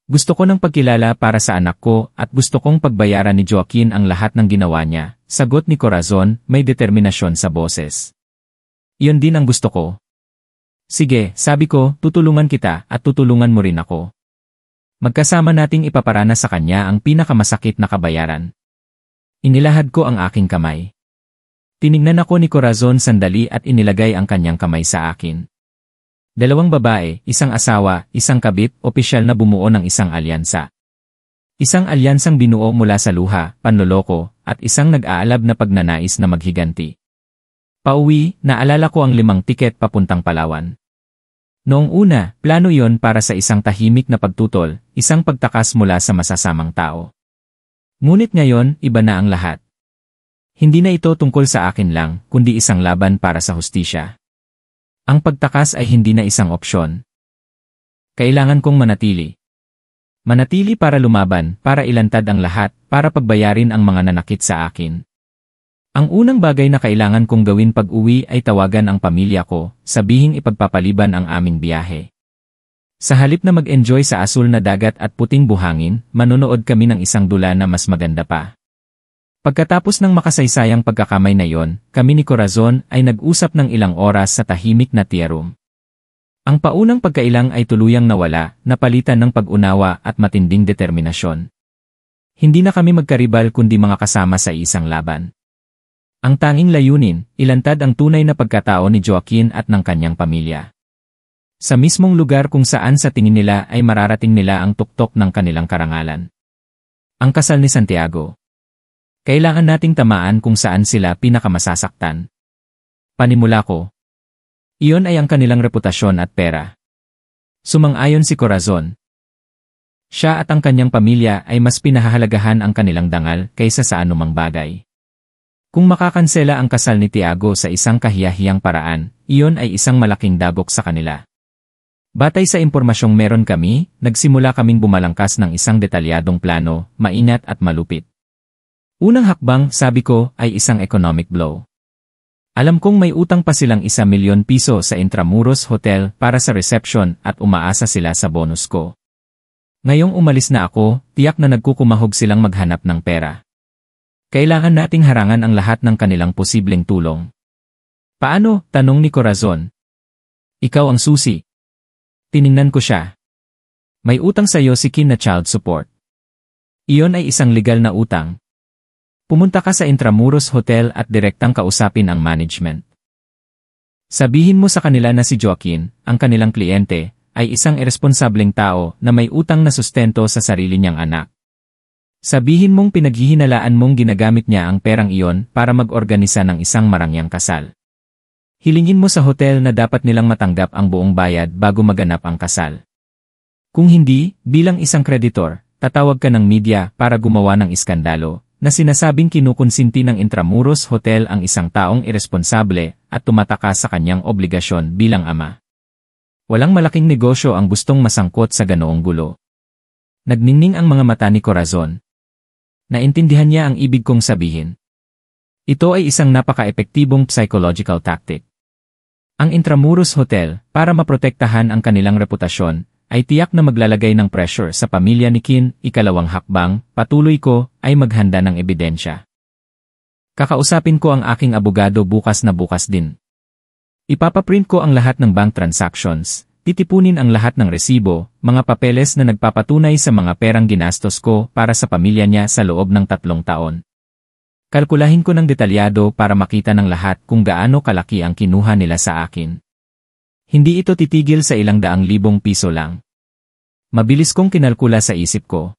Gusto ko ng pagkilala para sa anak ko at gusto kong pagbayaran ni Joaquin ang lahat ng ginawa niya, sagot ni Corazon, may determinasyon sa boses. Iyon din ang gusto ko. Sige, sabi ko, tutulungan kita at tutulungan mo rin ako. Magkasama nating ipaparana sa kanya ang pinakamasakit na kabayaran. Inilahad ko ang aking kamay. Tinignan ako ni Corazon sandali at inilagay ang kanyang kamay sa akin. Dalawang babae, isang asawa, isang kabit, opisyal na bumuo ng isang alyansa. Isang alyansang binuo mula sa luha, panloloko, at isang nag-aalab na pagnanais na maghiganti. Pauwi, naalala ko ang 5 tiket papuntang Palawan. Noong una, plano yon para sa isang tahimik na pagtutol, isang pagtakas mula sa masasamang tao. Ngunit ngayon, iba na ang lahat. Hindi na ito tungkol sa akin lang, kundi isang laban para sa hustisya. Ang pagtakas ay hindi na isang opsyon. Kailangan kong manatili. Manatili para lumaban, para ilantad ang lahat, para pagbayarin ang mga nanakit sa akin. Ang unang bagay na kailangan kong gawin pag-uwi ay tawagan ang pamilya ko, sabihing ipagpapaliban ang aming biyahe. Sa halip na mag-enjoy sa asul na dagat at puting buhangin, manonood kami ng isang dula na mas maganda pa. Pagkatapos ng makasaysayang pagkakamay na yon, kami ni Corazon ay nag-usap ng ilang oras sa tahimik na tea room. Ang paunang pagkailang ay tuluyang nawala, napalitan ng pag-unawa at matinding determinasyon. Hindi na kami magkaribal kundi mga kasama sa isang laban. Ang tanging layunin, ilantad ang tunay na pagkatao ni Joaquin at ng kanyang pamilya. Sa mismong lugar kung saan sa tingin nila ay mararating nila ang tuktok ng kanilang karangalan. Ang kasal ni Santiago. Kailangan nating tamaan kung saan sila pinakamasasaktan. Panimula ko. Iyon ay ang kanilang reputasyon at pera. Sumang-ayon si Corazon. Siya at ang kanyang pamilya ay mas pinahahalagahan ang kanilang dangal kaysa sa anumang bagay. Kung makakansela ang kasal ni Tiago sa isang kahiyahiyang paraan, iyon ay isang malaking dagok sa kanila. Batay sa impormasyong meron kami, nagsimula kaming bumalangkas ng isang detalyadong plano, maingat at malupit. Unang hakbang, sabi ko, ay isang economic blow. Alam kong may utang pa silang 1 milyon piso sa Intramuros Hotel para sa reception at umaasa sila sa bonus ko. Ngayong umalis na ako, tiyak na nagkukumahog silang maghanap ng pera. Kailangan nating harangan ang lahat ng kanilang posibleng tulong. Paano? Tanong ni Corazon. Ikaw ang susi. Tiningnan ko siya. May utang sa'yo si Kim na child support. Iyon ay isang legal na utang. Pumunta ka sa Intramuros Hotel at direktang kausapin ang management. Sabihin mo sa kanila na si Joaquin, ang kanilang kliyente, ay isang irresponsableng tao na may utang na sustento sa sarili niyang anak. Sabihin mong pinaghihinalaan mong ginagamit niya ang perang iyon para mag-organisa ng isang marangyang kasal. Hilingin mo sa hotel na dapat nilang matanggap ang buong bayad bago maganap ang kasal. Kung hindi, bilang isang kreditor, tatawag ka ng media para gumawa ng iskandalo na sinasabing kinukonsinti ng Intramuros Hotel ang isang taong irresponsable at tumataka sa kanyang obligasyon bilang ama. Walang malaking negosyo ang gustong masangkot sa ganoong gulo. Nagningning ang mga mata ni Corazon. Naintindihan niya ang ibig kong sabihin. Ito ay isang napaka-epektibong psychological tactic. Ang Intramuros Hotel, para maprotektahan ang kanilang reputasyon, ay tiyak na maglalagay ng pressure sa pamilya ni Kin. Ikalawang hakbang, patuloy ko, ay maghanda ng ebidensya. Kakausapin ko ang aking abogado bukas na bukas din. Ipapaprint ko ang lahat ng bank transactions, titipunin ang lahat ng resibo, mga papeles na nagpapatunay sa mga perang ginastos ko para sa pamilya niya sa loob ng 3 taon. Kalkulahin ko ng detalyado para makita ng lahat kung gaano kalaki ang kinuha nila sa akin. Hindi ito titigil sa ilang daang libong piso lang. Mabilis kong kinalkula sa isip ko.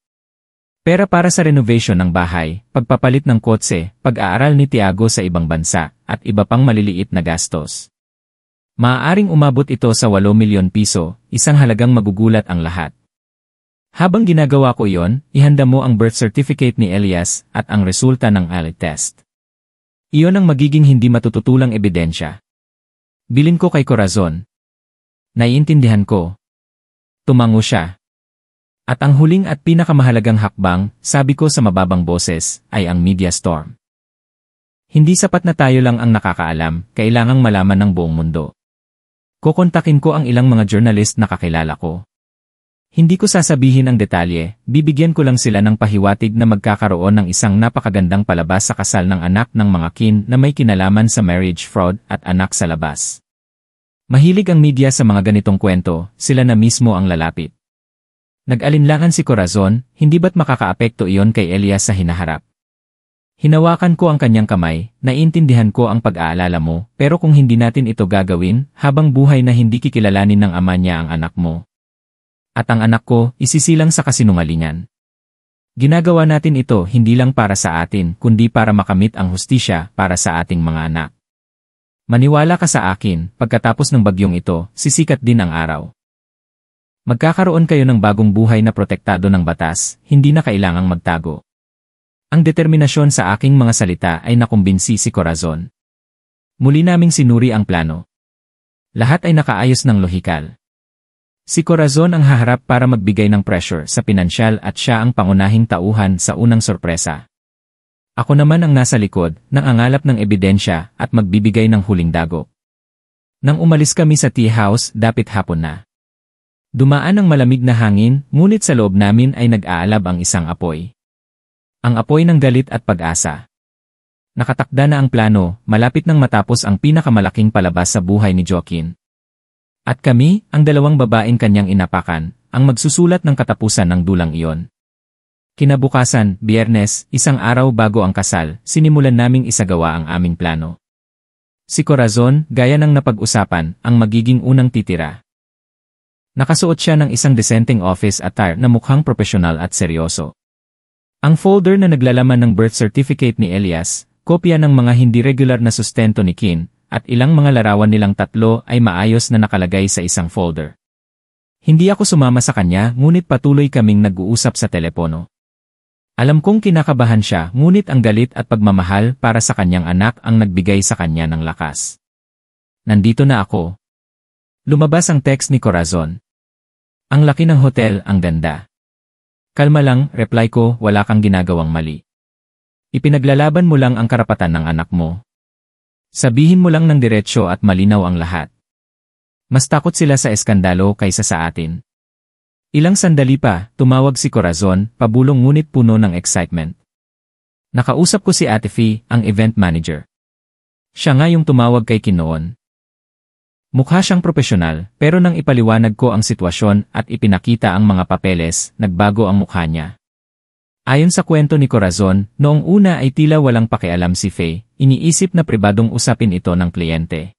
Pera para sa renovation ng bahay, pagpapalit ng kotse, pag-aaral ni Tiago sa ibang bansa, at iba pang maliliit na gastos. Maaaring umabot ito sa 8 milyon piso, isang halagang magugulat ang lahat. Habang ginagawa ko iyon, ihanda mo ang birth certificate ni Elias at ang resulta ng eye test. Iyon ang magiging hindi matututulang ebidensya. Bilin ko kay Corazon. Naiintindihan ko. Tumango siya. At ang huling at pinakamahalagang hakbang, sabi ko sa mababang boses, ay ang media storm. Hindi sapat na tayo lang ang nakakaalam, kailangang malaman ng buong mundo. Kukontakin ko ang ilang mga journalist na kakilala ko. Hindi ko sasabihin ang detalye, bibigyan ko lang sila ng pahiwatig na magkakaroon ng isang napakagandang palabas sa kasal ng anak ng mga Kin na may kinalaman sa marriage fraud at anak sa labas. Mahilig ang media sa mga ganitong kwento, sila na mismo ang lalapit. Nag-alinlangan si Corazon, hindi ba't makakaapekto iyon kay Elias sa hinaharap? Hinawakan ko ang kanyang kamay, naiintindihan ko ang pag-aalala mo, pero kung hindi natin ito gagawin, habang buhay na hindi kikilalanin ng ama niya ang anak mo. At ang anak ko, isisilang sa kasinungalingan. Ginagawa natin ito hindi lang para sa atin, kundi para makamit ang hustisya para sa ating mga anak. Maniwala ka sa akin, pagkatapos ng bagyong ito, sisikat din ang araw. Magkakaroon kayo ng bagong buhay na protektado ng batas, hindi na kailangang magtago. Ang determinasyon sa aking mga salita ay nakumbinsi si Corazon. Muli naming sinuri ang plano. Lahat ay nakaayos ng lohikal. Si Corazon ang haharap para magbigay ng pressure sa pinansyal at siya ang pangunahing tauhan sa unang sorpresa. Ako naman ang nasa likod, nangangalap ng ebidensya at magbibigay ng huling dagok. Nang umalis kami sa tea house, dapit hapon na. Dumaan ang malamig na hangin, ngunit sa loob namin ay nag-aalab ang isang apoy. Ang apoy ng galit at pag-asa. Nakatakda na ang plano, malapit nang matapos ang pinakamalaking palabas sa buhay ni Joaquin. At kami, ang 2 babaeng kanyang inapakan, ang magsusulat ng katapusan ng dulang iyon. Kinabukasan, Biyernes, isang araw bago ang kasal, sinimulan naming isagawa ang aming plano. Si Corazon, gaya ng napag-usapan, ang magiging unang titira. Nakasuot siya ng isang disenteng office attire na mukhang profesional at seryoso. Ang folder na naglalaman ng birth certificate ni Elias, kopya ng mga hindi regular na sustento ni Kin, at ilang mga larawan nilang 3 ay maayos na nakalagay sa isang folder. Hindi ako sumama sa kanya, ngunit patuloy kaming nag-uusap sa telepono. Alam kong kinakabahan siya, ngunit ang galit at pagmamahal para sa kanyang anak ang nagbigay sa kanya ng lakas. Nandito na ako. Lumabas ang text ni Corazon. Ang laki ng hotel, ang ganda. Kalma lang, reply ko, wala kang ginagawang mali. Ipinaglalaban mo lang ang karapatan ng anak mo. Sabihin mo lang ng diretsyo at malinaw ang lahat. Mas takot sila sa eskandalo kaysa sa atin. Ilang sandali pa, tumawag si Corazon, pabulong ngunit puno ng excitement. Nakausap ko si Ate Fee, ang event manager. Siya nga yung tumawag kay Kin noon. Mukha siyang propesyonal, pero nang ipaliwanag ko ang sitwasyon at ipinakita ang mga papeles, nagbago ang mukha niya. Ayon sa kwento ni Corazon, noong una ay tila walang pakialam si Faye, iniisip na pribadong usapin ito ng kliyente.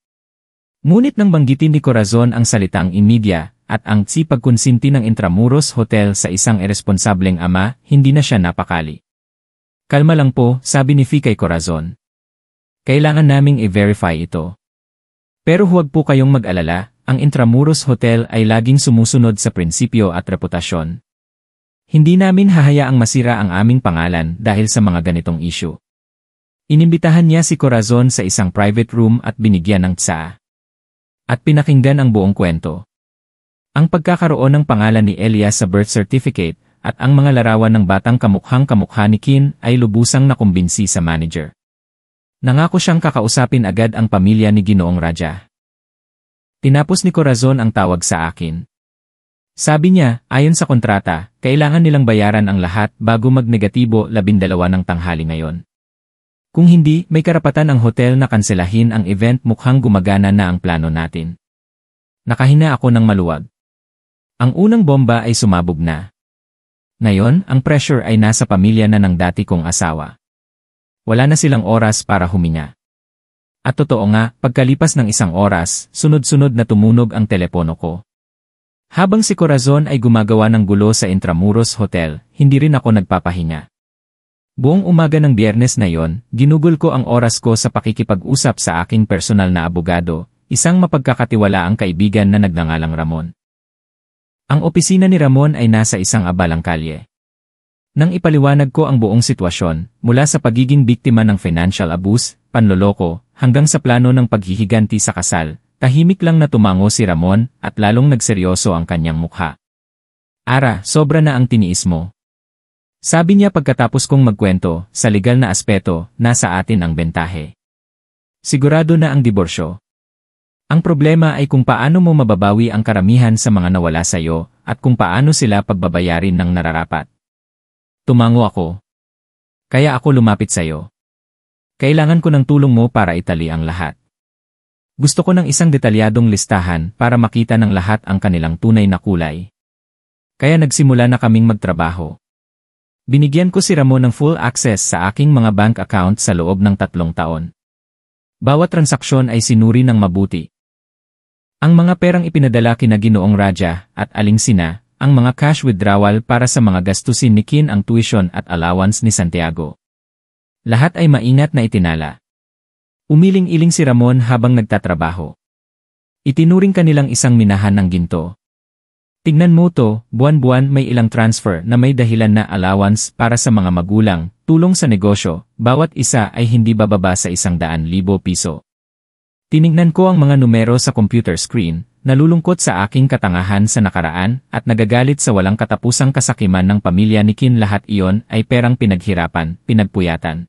Ngunit nang banggitin ni Corazon ang salitang immediate at ang pagkonsinti ng Intramuros Hotel sa isang iresponsableng ama, hindi na siya napakali. Kalma lang po, sabi ni Faye kay Corazon. Kailangan naming i-verify ito. Pero huwag po kayong mag-alala, ang Intramuros Hotel ay laging sumusunod sa prinsipyo at reputasyon. Hindi namin hahayaang masira ang aming pangalan dahil sa mga ganitong issue. Inimbitahan niya si Corazon sa isang private room at binigyan ng tsaa. At pinakinggan ang buong kwento. Ang pagkakaroon ng pangalan ni Elias sa birth certificate at ang mga larawan ng batang kamukhang-kamukha ni Kin ay lubusang nakumbinsi sa manager. Nangako siyang kakausapin agad ang pamilya ni Ginoong Raja. Tinapos ni Corazon ang tawag sa akin. Sabi niya, ayon sa kontrata, kailangan nilang bayaran ang lahat bago mag-negatibo 12 ng tanghali ngayon. Kung hindi, may karapatan ang hotel na kanselahin ang event, mukhang gumagana na ang plano natin. Nakahina ako ng maluwag. Ang unang bomba ay sumabog na. Ngayon, ang pressure ay nasa pamilya na ng dati kong asawa. Wala na silang oras para huminga. At totoo nga, pagkalipas ng 1 oras, sunod-sunod na tumunog ang telepono ko. Habang si Corazon ay gumagawa ng gulo sa Intramuros Hotel, hindi rin ako nagpapahinga. Buong umaga ng Biyernes na yon, ginugol ko ang oras ko sa pakikipag-usap sa aking personal na abogado, isang mapagkakatiwalaang kaibigan na nagngangalang Ramon. Ang opisina ni Ramon ay nasa isang abalang kalye. Nang ipaliwanag ko ang buong sitwasyon, mula sa pagiging biktima ng financial abuse, panloloko, hanggang sa plano ng paghihiganti sa kasal, tahimik lang na tumango si Ramon at lalong nagseryoso ang kanyang mukha. Ara, sobra na ang tiniis mo. Sabi niya pagkatapos kong magkwento, sa legal na aspeto, nasa atin ang bentahe. Sigurado na ang diborsyo. Ang problema ay kung paano mo mababawi ang karamihan sa mga nawala sa iyo at kung paano sila pagbabayarin ng nararapat. Tumango ako. Kaya ako lumapit sa iyo. Kailangan ko ng tulong mo para itali ang lahat. Gusto ko ng isang detalyadong listahan para makita ng lahat ang kanilang tunay na kulay. Kaya nagsimula na kaming magtrabaho. Binigyan ko si Ramon ng full access sa aking mga bank account sa loob ng 3 taon. Bawat transaksyon ay sinuri ng mabuti. Ang mga perang ipinadala kina Ginoong Raja at Aling Sina, ang mga cash withdrawal para sa mga gastusin ni Kin, ang tuition at allowance ni Santiago. Lahat ay maingat na itinala. Umiling-iling si Ramon habang nagtatrabaho. Itinuring kanilang isang minahan ng ginto. Tignan mo to, buwan-buwan may ilang transfer na may dahilan na allowance para sa mga magulang, tulong sa negosyo, bawat isa ay hindi bababa sa 100,000 piso. Tinignan ko ang mga numero sa computer screen, nalulungkot sa aking katangahan sa nakaraan at nagagalit sa walang katapusang kasakiman ng pamilya ni Kin. Lahat iyon ay perang pinaghirapan, pinagpuyatan.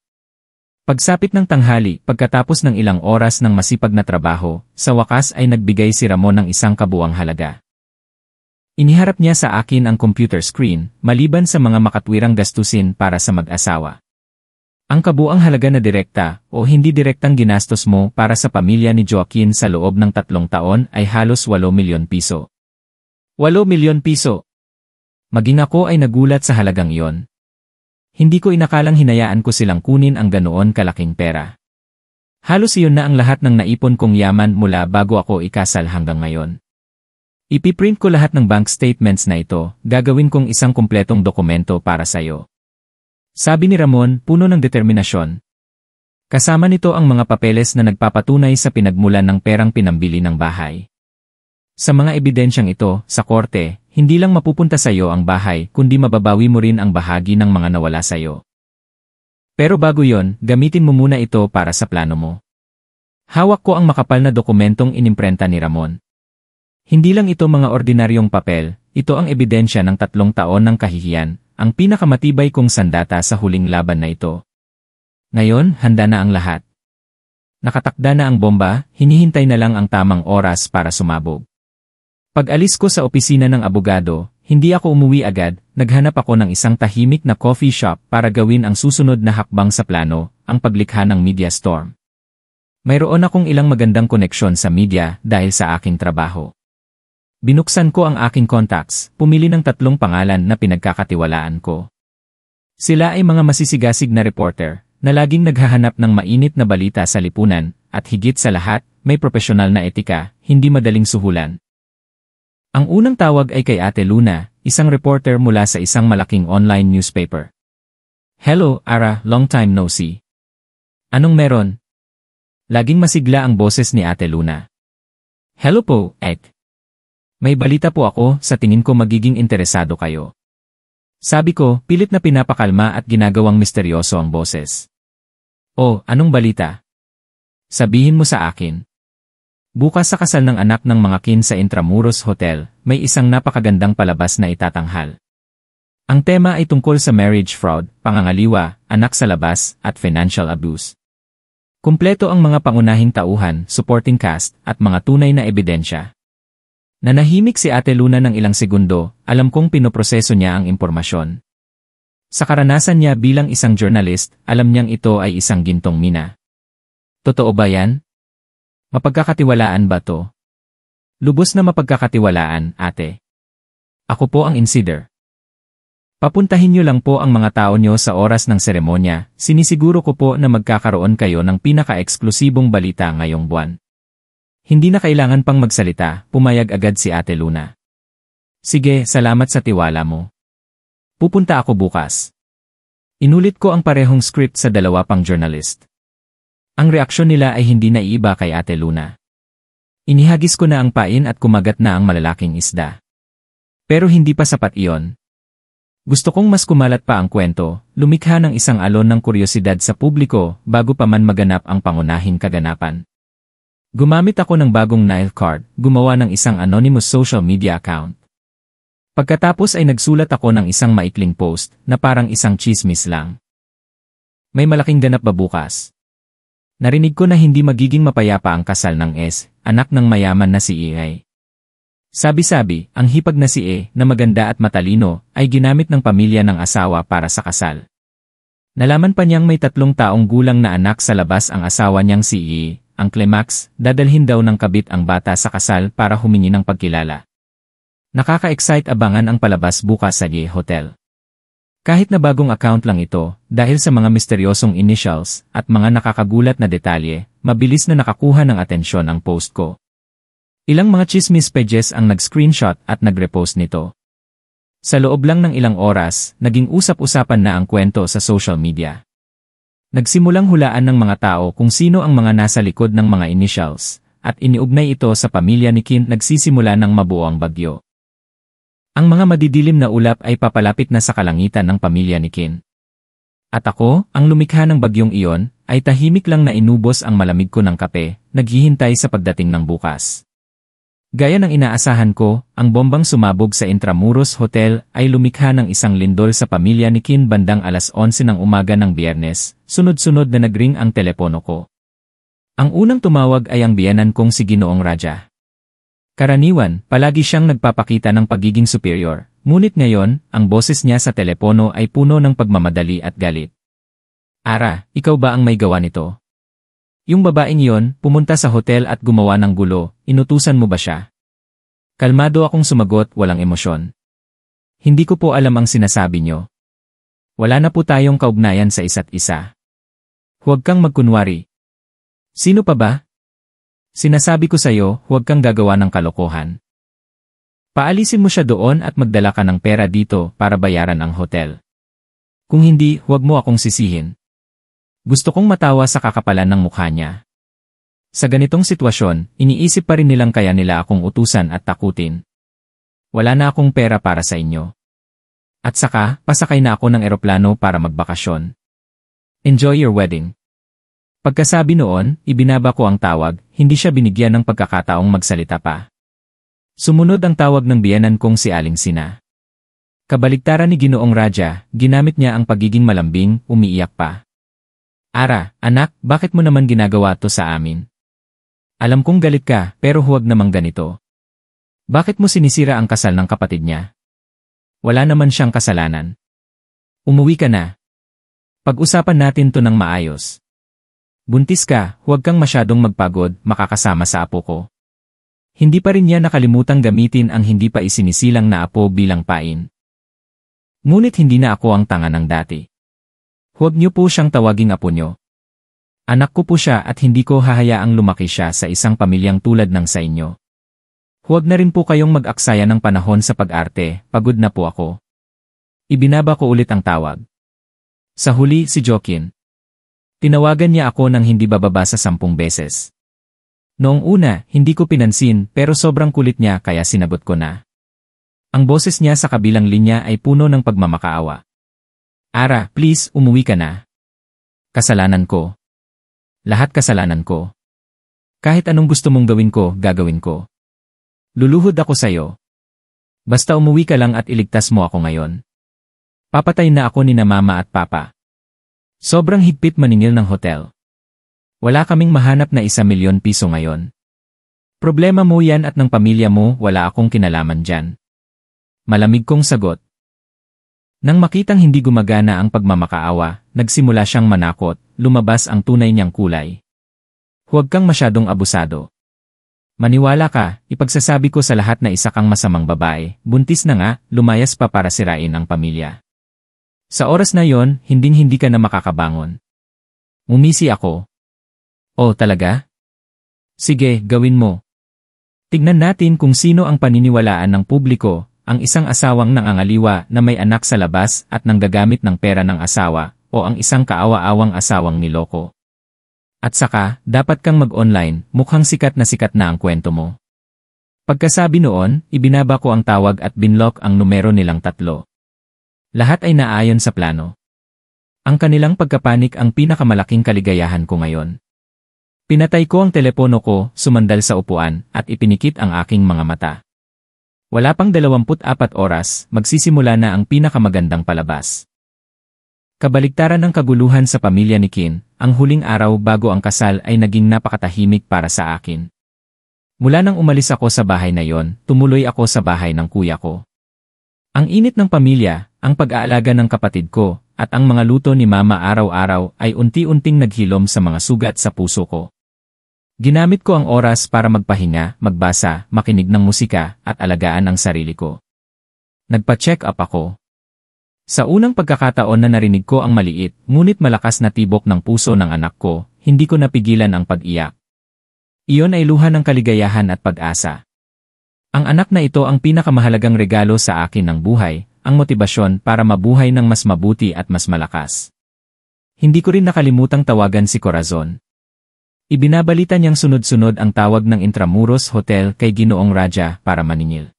Pagsapit ng tanghali, pagkatapos ng ilang oras ng masipag na trabaho, sa wakas ay nagbigay si Ramon ng isang kabuuang halaga. Iniharap niya sa akin ang computer screen, maliban sa mga makatwirang gastusin para sa mag-asawa. Ang kabuuang halaga na direkta o hindi direktang ginastos mo para sa pamilya ni Joaquin sa loob ng 3 taon ay halos 8 milyon piso. 8 milyon piso! Maging ako ay nagulat sa halagang iyon. Hindi ko inakalang hinayaan ko silang kunin ang ganoon kalaking pera. Halos iyon na ang lahat ng naipon kong yaman mula bago ako ikasal hanggang ngayon. Ipiprint ko lahat ng bank statements na ito, gagawin kong isang kumpletong dokumento para sayo. Sabi ni Ramon, puno ng determinasyon. Kasama nito ang mga papeles na nagpapatunay sa pinagmulan ng perang pinambili ng bahay. Sa mga ebidensyang ito, sa korte, hindi lang mapupunta sayo ang bahay kundi mababawi mo rin ang bahagi ng mga nawala sayo. Pero bago yon, gamitin mo muna ito para sa plano mo. Hawak ko ang makapal na dokumentong inimprenta ni Ramon. Hindi lang ito mga ordinaryong papel, ito ang ebidensya ng 3 taon ng kahihiyan, ang pinakamatibay kong sandata sa huling laban na ito. Ngayon, handa na ang lahat. Nakatakda na ang bomba, hinihintay na lang ang tamang oras para sumabog. Pag-alis ko sa opisina ng abogado, hindi ako umuwi agad, naghanap ako ng isang tahimik na coffee shop para gawin ang susunod na hakbang sa plano, ang paglikha ng media storm. Mayroon akong ilang magandang koneksyon sa media dahil sa aking trabaho. Binuksan ko ang aking contacts, pumili ng 3 pangalan na pinagkakatiwalaan ko. Sila ay mga masisigasig na reporter, na laging naghahanap ng mainit na balita sa lipunan, at higit sa lahat, may profesional na etika, hindi madaling suhulan. Ang unang tawag ay kay Ate Luna, isang reporter mula sa isang malaking online newspaper. Hello, Ara, long time no see. Anong meron? Laging masigla ang boses ni Ate Luna. Hello po, Ed. May balita po ako, sa tingin ko magiging interesado kayo. Sabi ko, pilit na pinapakalma at ginagawang misteryoso ang boses. Oh, anong balita? Sabihin mo sa akin. Bukas sa kasal ng anak ng mga Kin sa Intramuros Hotel, may isang napakagandang palabas na itatanghal. Ang tema ay tungkol sa marriage fraud, pangangaliwa, anak sa labas, at financial abuse. Kumpleto ang mga pangunahing tauhan, supporting cast, at mga tunay na ebidensya. Nanahimik si Ate Luna ng ilang segundo, alam kong pinoproseso niya ang impormasyon. Sa karanasan niya bilang isang journalist, alam niyang ito ay isang gintong mina. Totoo ba yan? Mapagkakatiwalaan ba to? Lubos na mapagkakatiwalaan, ate. Ako po ang insider. Papuntahin niyo lang po ang mga tao niyo sa oras ng seremonya, sinisiguro ko po na magkakaroon kayo ng pinaka-eksklusibong balita ngayong buwan. Hindi na kailangan pang magsalita, pumayag agad si Ate Luna. Sige, salamat sa tiwala mo. Pupunta ako bukas. Inulit ko ang parehong script sa dalawa pang journalist. Ang reaksyon nila ay hindi naiiba kay Ate Luna. Inihagis ko na ang pain at kumagat na ang malalaking isda. Pero hindi pa sapat iyon. Gusto kong mas kumalat pa ang kwento, lumikha ng isang alon ng kuryosidad sa publiko bago pa man maganap ang pangunahing kaganapan. Gumamit ako ng bagong Nile card, gumawa ng isang anonymous social media account. Pagkatapos ay nagsulat ako ng isang maikling post na parang isang chismis lang. May malaking ganap ba bukas? Narinig ko na hindi magiging mapayapa ang kasal ng anak ng mayaman na si E. Sabi-sabi, ang hipag na si na maganda at matalino, ay ginamit ng pamilya ng asawa para sa kasal. Nalaman pa niyang may 3 taong gulang na anak sa labas ang asawa niyang si ang Climax, dadalhin daw ng kabit ang bata sa kasal para humingi ng pagkilala. Nakaka-excite abangan ang palabas bukas sa Hotel. Kahit na bagong account lang ito, dahil sa mga misteryosong initials at mga nakakagulat na detalye, mabilis na nakakuha ng atensyon ang post ko. Ilang mga chismis pages ang nag-screenshot at nag-repost nito. Sa loob lang ng ilang oras, naging usap-usapan na ang kwento sa social media. Nagsimulang hulaan ng mga tao kung sino ang mga nasa likod ng mga initials, at iniugnay ito sa pamilya ni Kim nagsisimula ng mabuo ang bagyo. Ang mga madidilim na ulap ay papalapit na sa kalangitan ng pamilya ni Kim. At ako, ang lumikha ng bagyong iyon, ay tahimik lang na inubos ang malamig ko ng kape, naghihintay sa pagdating ng bukas. Gaya ng inaasahan ko, ang bombang sumabog sa Intramuros Hotel ay lumikha ng isang lindol sa pamilya ni Kim bandang alas 11 ng umaga ng Biyernes, sunod-sunod na nagring ang telepono ko. Ang unang tumawag ay ang biyenan kong si Ginoong Raja. Karaniwan, palagi siyang nagpapakita ng pagiging superior, ngunit ngayon, ang boses niya sa telepono ay puno ng pagmamadali at galit. Ara, ikaw ba ang may gawa nito? Yung babaeng iyon, pumunta sa hotel at gumawa ng gulo, inutusan mo ba siya? Kalmado akong sumagot, walang emosyon. Hindi ko po alam ang sinasabi niyo. Wala na po tayong kaugnayan sa isa't isa. Huwag kang magkunwari. Sino pa ba? Sinasabi ko sa'yo, huwag kang gagawa ng kalokohan. Paalisin mo siya doon at magdala ka ng pera dito para bayaran ang hotel. Kung hindi, huwag mo akong sisihin. Gusto kong matawa sa kakapalan ng mukha niya. Sa ganitong sitwasyon, iniisip pa rin nilang kaya nila akong utusan at takutin. Wala na akong pera para sa inyo. At saka, pasakay na ako ng eroplano para magbakasyon. Enjoy your wedding. Pagkasabi noon, ibinaba ko ang tawag, hindi siya binigyan ng pagkakataong magsalita pa. Sumunod ang tawag ng biyenan kong si Aling Sina. Kabaligtaran ni Ginoong Raja, ginamit niya ang pagiging malambing, umiiyak pa. Ara, anak, bakit mo naman ginagawa to sa amin? Alam kong galit ka, pero huwag namang ganito. Bakit mo sinisira ang kasal ng kapatid niya? Wala naman siyang kasalanan. Umuwi ka na. Pag-usapan natin to ng maayos. Buntis ka, huwag kang masyadong magpagod, makakasama sa apo ko. Hindi pa rin niya nakalimutang gamitin ang hindi pa isinisilang na apo bilang pain. Ngunit hindi na ako ang tanga ng dati. Huwag niyo po siyang tawaging apo niyo. Anak ko po siya at hindi ko hahayaang lumaki siya sa isang pamilyang tulad ng sa inyo. Huwag na rin po kayong mag-aksaya ng panahon sa pag-arte, pagod na po ako. Ibinaba ko ulit ang tawag. Sa huli si Joaquin. Tinawagan niya ako ng hindi bababa sa 10 beses. Noong una, hindi ko pinansin pero sobrang kulit niya kaya sinagot ko na. Ang boses niya sa kabilang linya ay puno ng pagmamakaawa. Ara, please, umuwi ka na. Kasalanan ko. Lahat kasalanan ko. Kahit anong gusto mong gawin ko, gagawin ko. Luluhod ako sa'yo. Basta umuwi ka lang at iligtas mo ako ngayon. Papatay na ako ni na mama at papa. Sobrang higpit maningil ng hotel. Wala kaming mahanap na 1 milyon piso ngayon. Problema mo yan at ng pamilya mo, wala akong kinalaman dyan. Malamig kong sagot. Nang makitang hindi gumagana ang pagmamakaawa, nagsimula siyang manakot, lumabas ang tunay niyang kulay. Huwag kang masyadong abusado. Maniwala ka, ipagsasabi ko sa lahat na isa kang masamang babae, buntis na nga, lumayas pa para sirain ang pamilya. Sa oras na yon, hindi ka na makakabangon. Umisi ako. Oh, talaga? Sige, gawin mo. Tignan natin kung sino ang paniniwalaan ng publiko, ang isang asawang nangangaliwa na may anak sa labas at nanggagamit ng pera ng asawa, o ang isang kaawa-awang asawang niloko. At saka, dapat kang mag-online, mukhang sikat na ang kwento mo. Pagkasabi noon, ibinaba ko ang tawag at binlock ang numero nilang tatlo. Lahat ay naayon sa plano. Ang kanilang pagkapanik ang pinakamalaking kaligayahan ko ngayon. Pinatay ko ang telepono ko, sumandal sa upuan, at ipinikit ang aking mga mata. Wala pang 24 oras, magsisimula na ang pinakamagandang palabas. Kabaligtaran ng kaguluhan sa pamilya ni Kin, ang huling araw bago ang kasal ay naging napakatahimik para sa akin. Mula nang umalis ako sa bahay na yon, tumuloy ako sa bahay ng kuya ko. Ang init ng pamilya, ang pag-aalaga ng kapatid ko, at ang mga luto ni mama araw-araw ay unti-unting naghilom sa mga sugat sa puso ko. Ginamit ko ang oras para magpahinga, magbasa, makinig ng musika, at alagaan ang sarili ko. Nagpa-check up ako. Sa unang pagkakataon na narinig ko ang maliit, ngunit malakas na tibok ng puso ng anak ko, hindi ko napigilan ang pag-iyak. Iyon ay luha ng kaligayahan at pag-asa. Ang anak na ito ang pinakamahalagang regalo sa akin ng buhay, ang motibasyon para mabuhay ng mas mabuti at mas malakas. Hindi ko rin nakalimutang tawagan si Corazon. Ibinabalita niyang sunod-sunod ang tawag ng Intramuros Hotel kay Ginoong Raja para maningil.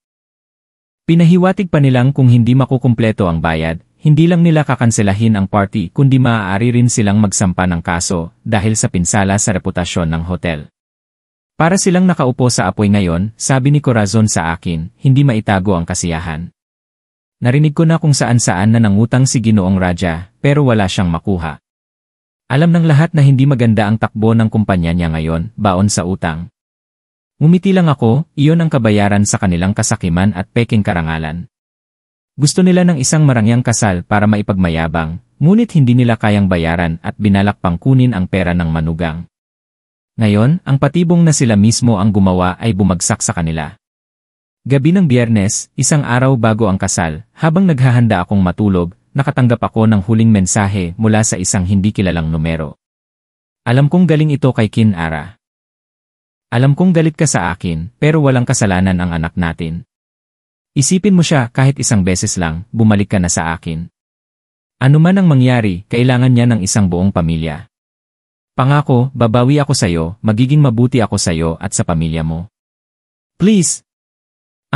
Pinahiwatig pa nilang kung hindi makukumpleto ang bayad, hindi lang nila kakanselahin ang party kundi maaari rin silang magsampa ng kaso dahil sa pinsala sa reputasyon ng hotel. Para silang nakaupo sa apoy ngayon, sabi ni Corazon sa akin, hindi maitago ang kasiyahan. Narinig ko na kung saan-saan na nangutang si Ginoong Raja, pero wala siyang makuha. Alam ng lahat na hindi maganda ang takbo ng kumpanya niya ngayon, baon sa utang. Ngumiti lang ako, iyon ang kabayaran sa kanilang kasakiman at peking karangalan. Gusto nila ng isang marangyang kasal para maipagmayabang, ngunit hindi nila kayang bayaran at binalak pang kunin ang pera ng manugang. Ngayon, ang patibong na sila mismo ang gumawa ay bumagsak sa kanila. Gabi ng Biyernes, isang araw bago ang kasal, habang naghahanda akong matulog, nakatanggap ako ng huling mensahe mula sa isang hindi kilalang numero. Alam kong galing ito kay Kin Ara. Alam kong galit ka sa akin, pero walang kasalanan ang anak natin. Isipin mo siya kahit isang beses lang, bumalik ka na sa akin. Ano man ang mangyari, kailangan niya ng isang buong pamilya. Pangako, babawi ako sa'yo, magiging mabuti ako sa'yo at sa pamilya mo. Please!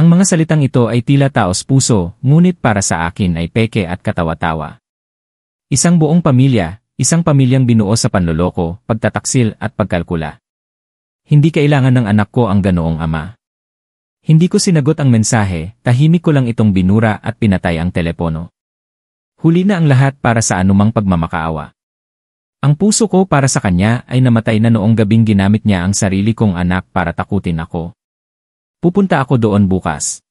Ang mga salitang ito ay tila taos puso, ngunit para sa akin ay peke at katawa-tawa. Isang buong pamilya, isang pamilyang binuo sa panloloko, pagtataksil at pagkalkula. Hindi kailangan ng anak ko ang ganoong ama. Hindi ko sinagot ang mensahe, tahimik ko lang itong binura at pinatay ang telepono. Huli na ang lahat para sa anumang pagmamakaawa. Ang puso ko para sa kanya ay namatay na noong gabing ginamit niya ang sarili kong anak para takutin ako. Pupunta ako doon bukas.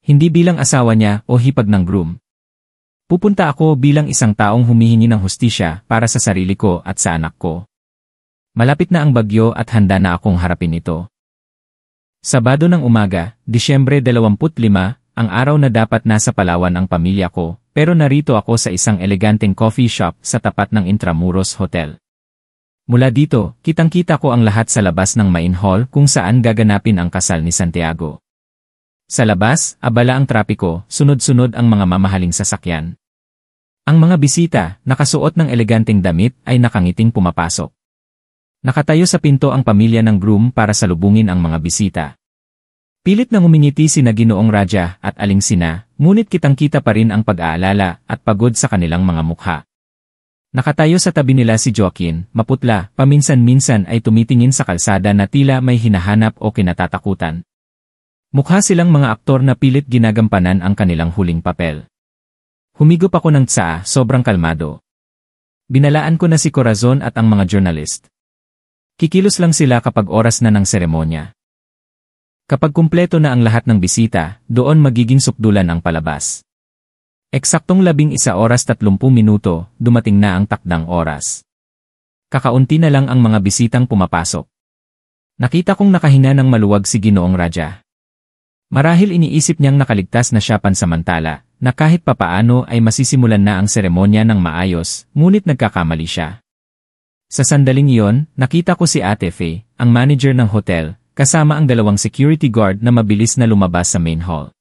Hindi bilang asawa niya o hipag ng groom. Pupunta ako bilang isang taong humihingi ng hustisya para sa sarili ko at sa anak ko. Malapit na ang bagyo at handa na akong harapin ito. Sabado ng umaga, Disyembre 25, ang araw na dapat nasa Palawan ang pamilya ko, pero narito ako sa isang eleganteng coffee shop sa tapat ng Intramuros Hotel. Mula dito, kitang-kita ko ang lahat sa labas ng main hall kung saan gaganapin ang kasal ni Santiago. Sa labas, abala ang trapiko, sunod-sunod ang mga mamahaling sasakyan. Ang mga bisita, nakasuot ng eleganteng damit, ay nakangiting pumapasok. Nakatayo sa pinto ang pamilya ng groom para salubungin ang mga bisita. Pilit na ngumingiti sina Ginoong Raja at Aling Sina, ngunit kitang-kita pa rin ang pag-aalala at pagod sa kanilang mga mukha. Nakatayo sa tabi nila si Joaquin, maputla, paminsan-minsan ay tumitingin sa kalsada na tila may hinahanap o kinatatakutan. Mukha silang mga aktor na pilit ginagampanan ang kanilang huling papel. Humigop ako ng tsaa, sobrang kalmado. Binalaan ko na si Corazon at ang mga journalist. Kikilos lang sila kapag oras na ng seremonya. Kapag kumpleto na ang lahat ng bisita, doon magiging sukdulan ang palabas. Eksaktong 11:30, dumating na ang takdang oras. Kakaunti na lang ang mga bisitang pumapasok. Nakita kong nakahinga ng maluwag si Ginoong Raja. Marahil iniisip niyang nakaligtas na siya pansamantala, na kahit papaano ay masisimulan na ang seremonya ng maayos, ngunit nagkakamali siya. Sa sandaling iyon, nakita ko si Ate Faye, ang manager ng hotel, kasama ang 2 security guard na mabilis na lumabas sa main hall.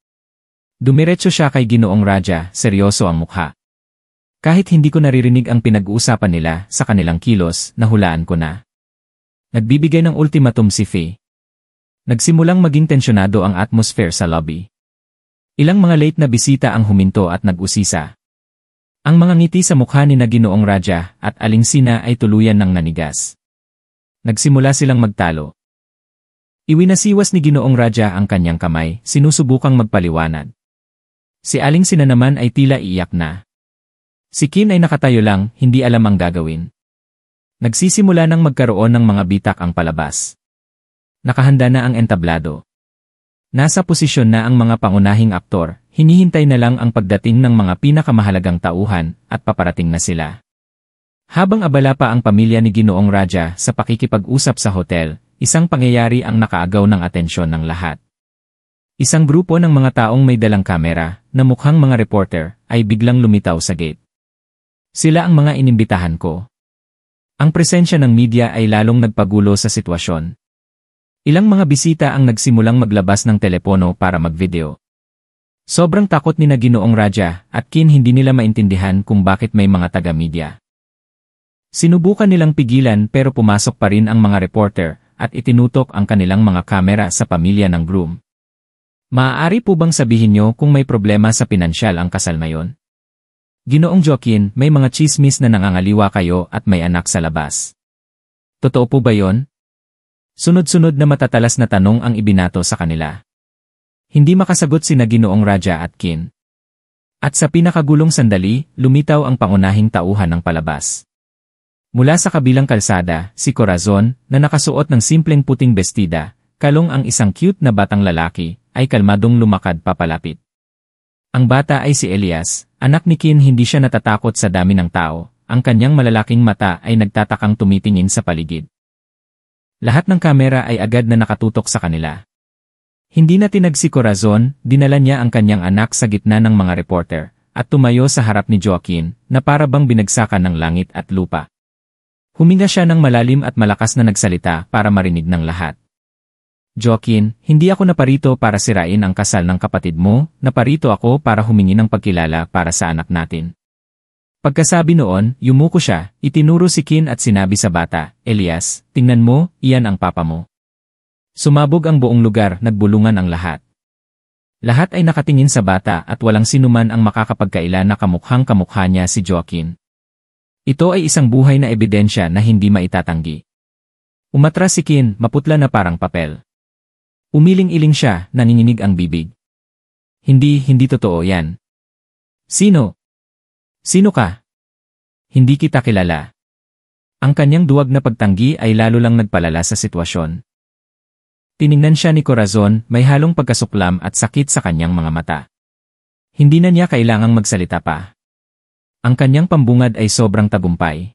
Dumiretso siya kay Ginoong Raja, seryoso ang mukha. Kahit hindi ko naririnig ang pinag-uusapan nila sa kanilang kilos, nahulaan ko na. Nagbibigay ng ultimatum si Faye. Nagsimulang maging tensyonado ang atmosphere sa lobby. Ilang mga late na bisita ang huminto at nag-usisa. Ang mga ngiti sa mukha ni Ginoong Raja at Aling Sina ay tuluyan ng nanigas. Nagsimula silang magtalo. Iwinasiwas ni Ginoong Raja ang kanyang kamay, sinusubukang magpaliwanag. Si Aling Sina naman ay tila iiyak na. Si Kin ay nakatayo lang, hindi alam ang gagawin. Nagsisimula nang magkaroon ng mga bitak ang palabas. Nakahanda na ang entablado. Nasa posisyon na ang mga pangunahing aktor, hinihintay na lang ang pagdating ng mga pinakamahalagang tauhan, at paparating na sila. Habang abala pa ang pamilya ni Ginoong Raja sa pakikipag-usap sa hotel, isang pangyayari ang nakaagaw ng atensyon ng lahat. Isang grupo ng mga taong may dalang kamera, na mukhang mga reporter, ay biglang lumitaw sa gate. Sila ang mga inimbitahan ko. Ang presensya ng media ay lalong nagpagulo sa sitwasyon. Ilang mga bisita ang nagsimulang maglabas ng telepono para mag-video. Sobrang takot ni Ginoong Raja at Kin hindi nila maintindihan kung bakit may mga taga-media. Sinubukan nilang pigilan pero pumasok pa rin ang mga reporter at itinutok ang kanilang mga kamera sa pamilya ng groom. Maaari po bang sabihin nyo kung may problema sa pinansyal ang kasal na yon? Ginoong Joaquin, may mga chismis na nangangaliwa kayo at may anak sa labas. Totoo po ba yon? Sunod-sunod na matatalas na tanong ang ibinato sa kanila. Hindi makasagot sina Ginoong Raja at Kin. At sa pinakagulong sandali, lumitaw ang pangunahing tauhan ng palabas. Mula sa kabilang kalsada, si Corazon, na nakasuot ng simpleng puting bestida, kalong ang isang cute na batang lalaki, ay kalmadong lumakad papalapit. Ang bata ay si Elias, anak ni Kin. Hindi siya natatakot sa dami ng tao, ang kanyang malalaking mata ay nagtatakang tumitingin sa paligid. Lahat ng kamera ay agad na nakatutok sa kanila. Hindi na tinag si Corazon, dinala niya ang kanyang anak sa gitna ng mga reporter, at tumayo sa harap ni Joaquin, na para bang binagsakan ng langit at lupa. Huminga siya ng malalim at malakas na nagsalita para marinig ng lahat. Joaquin, hindi ako naparito para sirain ang kasal ng kapatid mo, naparito ako para humingi ng pagkilala para sa anak natin. Pagkasabi noon, yumuko siya, itinuro si Kin at sinabi sa bata, Elias, tingnan mo, iyan ang papa mo. Sumabog ang buong lugar, nagbulungan ang lahat. Lahat ay nakatingin sa bata at walang sinuman ang makakapagkaila na kamukhang-kamukha niya si Joaquin. Ito ay isang buhay na ebidensya na hindi maitatanggi. Umatras si Kin, maputla na parang papel. Umiling-iling siya, nanginginig ang bibig. Hindi totoo yan. Sino? Sino ka? Hindi kita kilala. Ang kanyang duwag na pagtanggi ay lalo lang nagpalala sa sitwasyon. Tiningnan siya ni Corazon, may halong pagkasuklam at sakit sa kanyang mga mata. Hindi na niya kailangang magsalita pa. Ang kanyang pambungad ay sobrang tagumpay.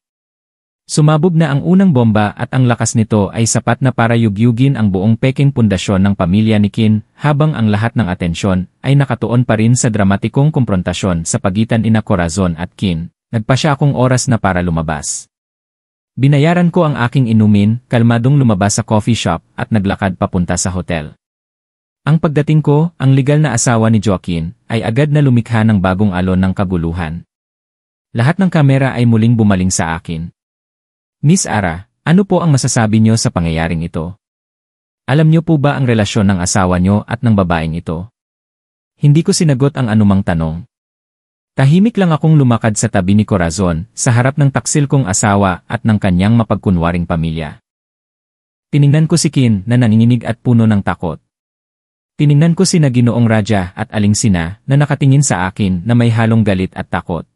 Sumabog na ang unang bomba at ang lakas nito ay sapat na para yugyugin ang buong peking pundasyon ng pamilya ni Kin, habang ang lahat ng atensyon ay nakatuon pa rin sa dramatikong komprontasyon sa pagitan ina Corazon at Kin. Nagpa siya akong oras na para lumabas. Binayaran ko ang aking inumin, kalmadong lumabas sa coffee shop at naglakad papunta sa hotel. Ang pagdating ko, ang legal na asawa ni Joaquin, ay agad na lumikha ng bagong alon ng kaguluhan. Lahat ng kamera ay muling bumaling sa akin. Miss Ara, ano po ang masasabi niyo sa pangyayaring ito? Alam niyo po ba ang relasyon ng asawa niyo at ng babaeng ito? Hindi ko sinagot ang anumang tanong. Tahimik lang akong lumakad sa tabi ni Corazon, sa harap ng taksil kong asawa at ng kanyang mapagkunwaring pamilya. Tiningnan ko si Kin na nanginginig at puno ng takot. Tiningnan ko sina Ginoong Raja at Aling Sina na nakatingin sa akin na may halong galit at takot.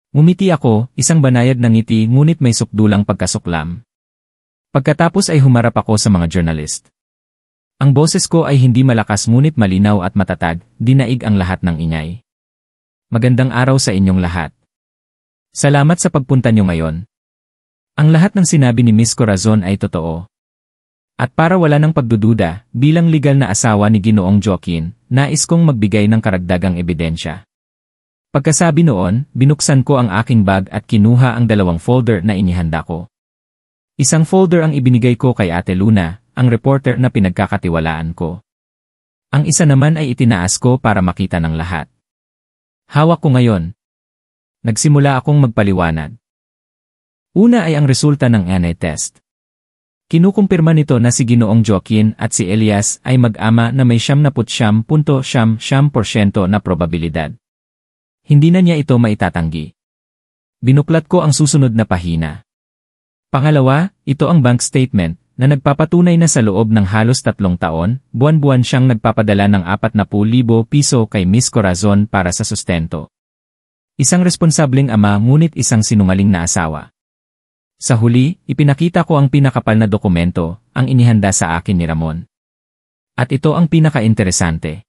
Ngumiti ako, isang banayad na ngiti ngunit may sukdulang pagkasuklam. Pagkatapos ay humarap ako sa mga journalist. Ang boses ko ay hindi malakas ngunit malinaw at matatag, dinaig ang lahat ng ingay. Magandang araw sa inyong lahat. Salamat sa pagpunta niyo ngayon. Ang lahat ng sinabi ni Miss Corazon ay totoo. At para wala ng pagdududa, bilang legal na asawa ni Ginoong Joaquin, nais kong magbigay ng karagdagang ebidensya. Pagkasabi noon, binuksan ko ang aking bag at kinuha ang 2 folder na inihanda ko. Isang folder ang ibinigay ko kay Ate Luna, ang reporter na pinagkakatiwalaan ko. Ang isa naman ay itinaas ko para makita ng lahat. Hawak ko ngayon. Nagsimula akong magpaliwanag. Una ay ang resulta ng DNA test. Kinukumpirma nito na si Ginoong Joaquin at si Elias ay mag-ama na may 79.7% na probabilidad. Hindi na niya ito maitatanggi. Binuklat ko ang susunod na pahina. Pangalawa, ito ang bank statement na nagpapatunay na sa loob ng halos 3 taon, buwan-buwan siyang nagpapadala ng 40,000 piso kay Miss Corazon para sa sustento. Isang responsableng ama ngunit isang sinungaling na asawa. Sa huli, ipinakita ko ang pinakapal na dokumento, ang inihanda sa akin ni Ramon. At ito ang pinaka-interesante.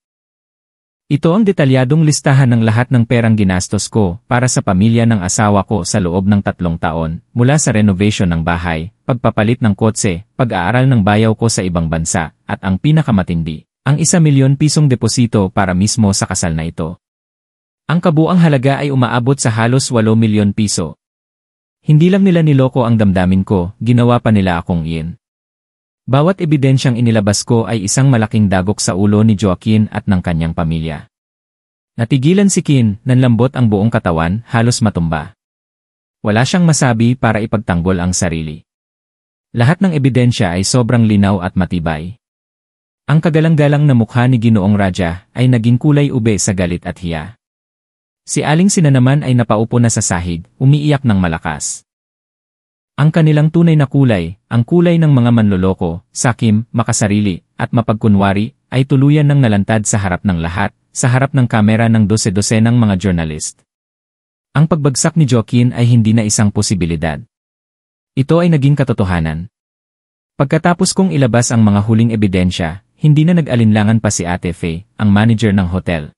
Ito ang detalyadong listahan ng lahat ng perang ginastos ko para sa pamilya ng asawa ko sa loob ng 3 taon, mula sa renovation ng bahay, pagpapalit ng kotse, pag-aaral ng bayaw ko sa ibang bansa, at ang pinakamatindi, ang 1,000,000 pisong deposito para mismo sa kasal na ito. Ang kabuang halaga ay umaabot sa halos 8,000,000 piso. Hindi lang nila niloko ang damdamin ko, ginawa pa nila akong iyan. Bawat ebidensyang inilabas ko ay isang malaking dagok sa ulo ni Joaquin at ng kanyang pamilya. Natigilan si Kin, nanlambot ang buong katawan, halos matumba. Wala siyang masabi para ipagtanggol ang sarili. Lahat ng ebidensya ay sobrang linaw at matibay. Ang kagalang-galang na mukha ni Ginoong Raja ay naging kulay ube sa galit at hiya. Si Aling Sina naman ay napaupo na sa sahig, umiiyak ng malakas. Ang kanilang tunay na kulay, ang kulay ng mga manloloko, sakim, makasarili, at mapagkunwari, ay tuluyan ng nalantad sa harap ng lahat, sa harap ng kamera ng 12 ng mga journalist. Ang pagbagsak ni Joaquin ay hindi na isang posibilidad. Ito ay naging katotohanan. Pagkatapos kong ilabas ang mga huling ebidensya, hindi na nag-alinlangan pa si Ate Faye, ang manager ng hotel.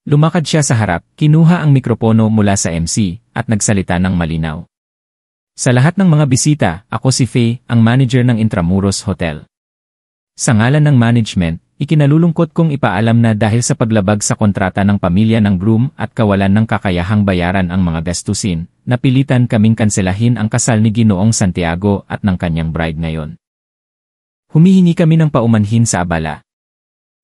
Lumakad siya sa harap, kinuha ang mikropono mula sa MC, at nagsalita ng malinaw. Sa lahat ng mga bisita, ako si Faye, ang manager ng Intramuros Hotel. Sa ngalan ng management, ikinalulungkot kong ipaalam na dahil sa paglabag sa kontrata ng pamilya ng groom at kawalan ng kakayahang bayaran ang mga gastusin, napilitan kaming kanselahin ang kasal ni Ginoong Santiago at ng kanyang bride ngayon. Humihingi kami ng paumanhin sa abala.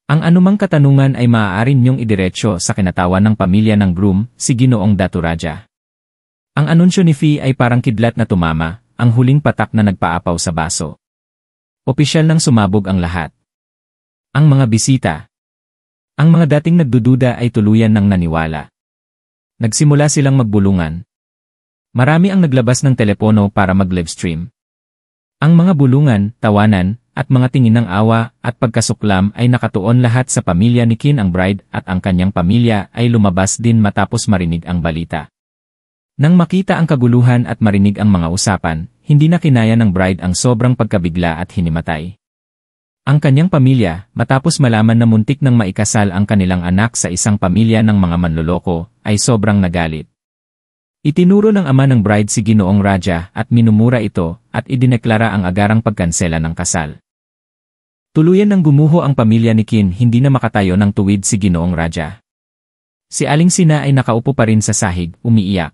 Ang anumang katanungan ay maaari niyong idiretso sa kinatawan ng pamilya ng groom, si Ginoong Datu Raja. Ang anunsyo ni Fee ay parang kidlat na tumama, ang huling patak na nagpaapaw sa baso. Opisyal nang sumabog ang lahat. Ang mga bisita. Ang mga dating nagdududa ay tuluyan ng naniwala. Nagsimula silang magbulungan. Marami ang naglabas ng telepono para mag-livestream. Ang mga bulungan, tawanan, at mga tingin ng awa at pagkasuklam ay nakatuon lahat sa pamilya ni Kin ang bride at ang kanyang pamilya ay lumabas din matapos marinig ang balita. Nang makita ang kaguluhan at marinig ang mga usapan, hindi na kinaya ng bride ang sobrang pagkabigla at hinimatay. Ang kanyang pamilya, matapos malaman na muntik nang maikasal ang kanilang anak sa isang pamilya ng mga manloloko, ay sobrang nagalit. Itinuro ng ama ng bride si Ginoong Raja at minumura ito at idineklara ang agarang pagkansela ng kasal. Tuluyan nang gumuho ang pamilya ni Kin, hindi na makatayo ng tuwid si Ginoong Raja. Si Aling Sina ay nakaupo pa rin sa sahig, umiiyak.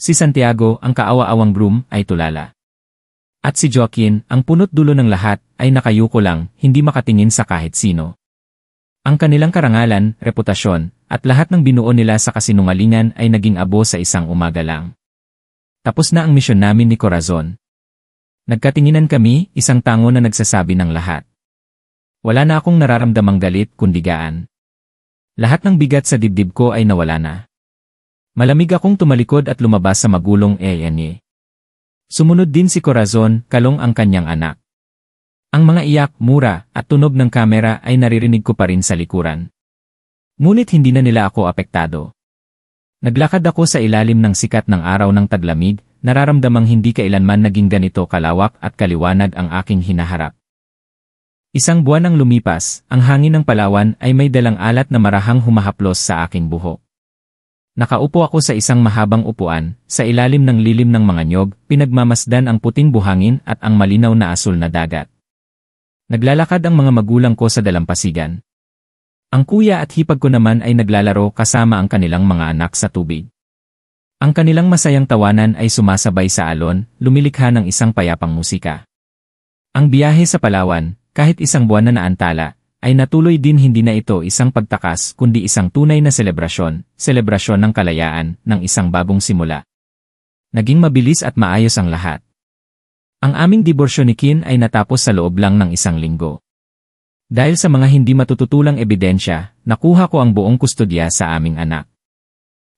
Si Santiago, ang kaawa-awang groom, ay tulala. At si Joaquin, ang punot dulo ng lahat, ay nakayuko lang, hindi makatingin sa kahit sino. Ang kanilang karangalan, reputasyon, at lahat ng binuo nila sa kasinungalingan ay naging abo sa isang umaga lang. Tapos na ang misyon namin ni Corazon. Nagkatinginan kami, isang tango na nagsasabi ng lahat. Wala na akong nararamdamang galit kundi gaan. Lahat ng bigat sa dibdib ko ay nawala na. Malamig akong tumalikod at lumabas sa magulong ENE. Sumunod din si Corazon, kalong ang kanyang anak. Ang mga iyak, mura, at tunog ng kamera ay naririnig ko pa rin sa likuran. Ngunit hindi na nila ako apektado. Naglakad ako sa ilalim ng sikat ng araw ng taglamig, nararamdamang hindi kailanman naging ganito kalawak at kaliwanag ang aking hinaharap. Isang buwan ang lumipas, ang hangin ng Palawan ay may dalang alat na marahang humahaplos sa aking buhok. Nakaupo ako sa isang mahabang upuan, sa ilalim ng lilim ng mga nyog, pinagmamasdan ang puting buhangin at ang malinaw na asul na dagat. Naglalakad ang mga magulang ko sa dalampasigan. Ang kuya at hipag ko naman ay naglalaro kasama ang kanilang mga anak sa tubig. Ang kanilang masayang tawanan ay sumasabay sa alon, lumilikha ng isang payapang musika. Ang biyahe sa Palawan, kahit isang buwan na naantala, ay natuloy din. Hindi na ito isang pagtakas kundi isang tunay na selebrasyon ng kalayaan, ng isang bagong simula. Naging mabilis at maayos ang lahat. Ang aming diborsyo ni Kin ay natapos sa loob lang ng isang linggo. Dahil sa mga hindi matututulang ebidensya, nakuha ko ang buong kustodya sa aming anak.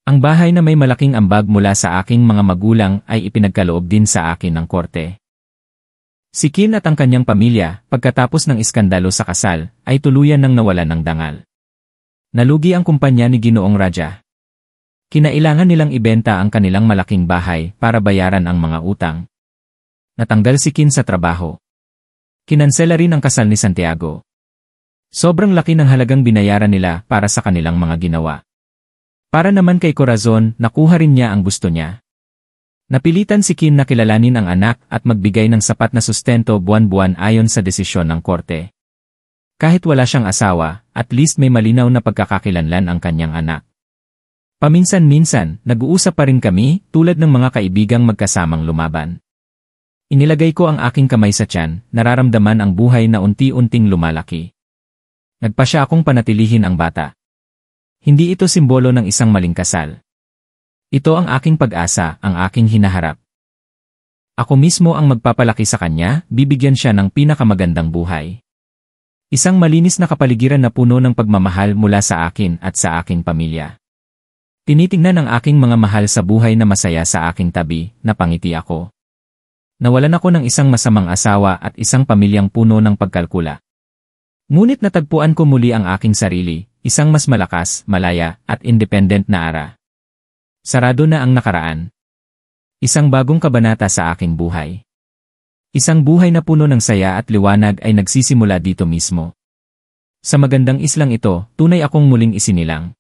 Ang bahay na may malaking ambag mula sa aking mga magulang ay ipinagkaloob din sa akin ng korte. Si Kin at ang kanyang pamilya, pagkatapos ng iskandalo sa kasal, ay tuluyan nang nawalan ng dangal. Nalugi ang kumpanya ni Ginoong Raja. Kinailangan nilang ibenta ang kanilang malaking bahay para bayaran ang mga utang. Natanggal si Kin sa trabaho. Kinansela rin ang kasal ni Santiago. Sobrang laki ng halagang binayaran nila para sa kanilang mga ginawa. Para naman kay Corazon, nakuha rin niya ang gusto niya. Napilitan si Kin na kilalanin ang anak at magbigay ng sapat na sustento buwan-buwan ayon sa desisyon ng korte. Kahit wala siyang asawa, at least may malinaw na pagkakakilanlan ang kanyang anak. Paminsan-minsan, nag-uusap pa rin kami, tulad ng mga kaibigang magkasamang lumaban. Inilagay ko ang aking kamay sa tiyan, nararamdaman ang buhay na unti-unting lumalaki. Nagpasya akong panatilihin ang bata. Hindi ito simbolo ng isang maling kasal. Ito ang aking pag-asa, ang aking hinaharap. Ako mismo ang magpapalaki sa kanya, bibigyan siya ng pinakamagandang buhay. Isang malinis na kapaligiran na puno ng pagmamahal mula sa akin at sa aking pamilya. Tinitingnan ang aking mga mahal sa buhay na masaya sa aking tabi, napangiti ako. Nawalan ako ng isang masamang asawa at isang pamilyang puno ng pagkalkula. Ngunit natagpuan ko muli ang aking sarili, isang mas malakas, malaya, at independent na ara. Sarado na ang nakaraan. Isang bagong kabanata sa aking buhay. Isang buhay na puno ng saya at liwanag ay nagsisimula dito mismo. Sa magandang islang ito, tunay akong muling isinilang.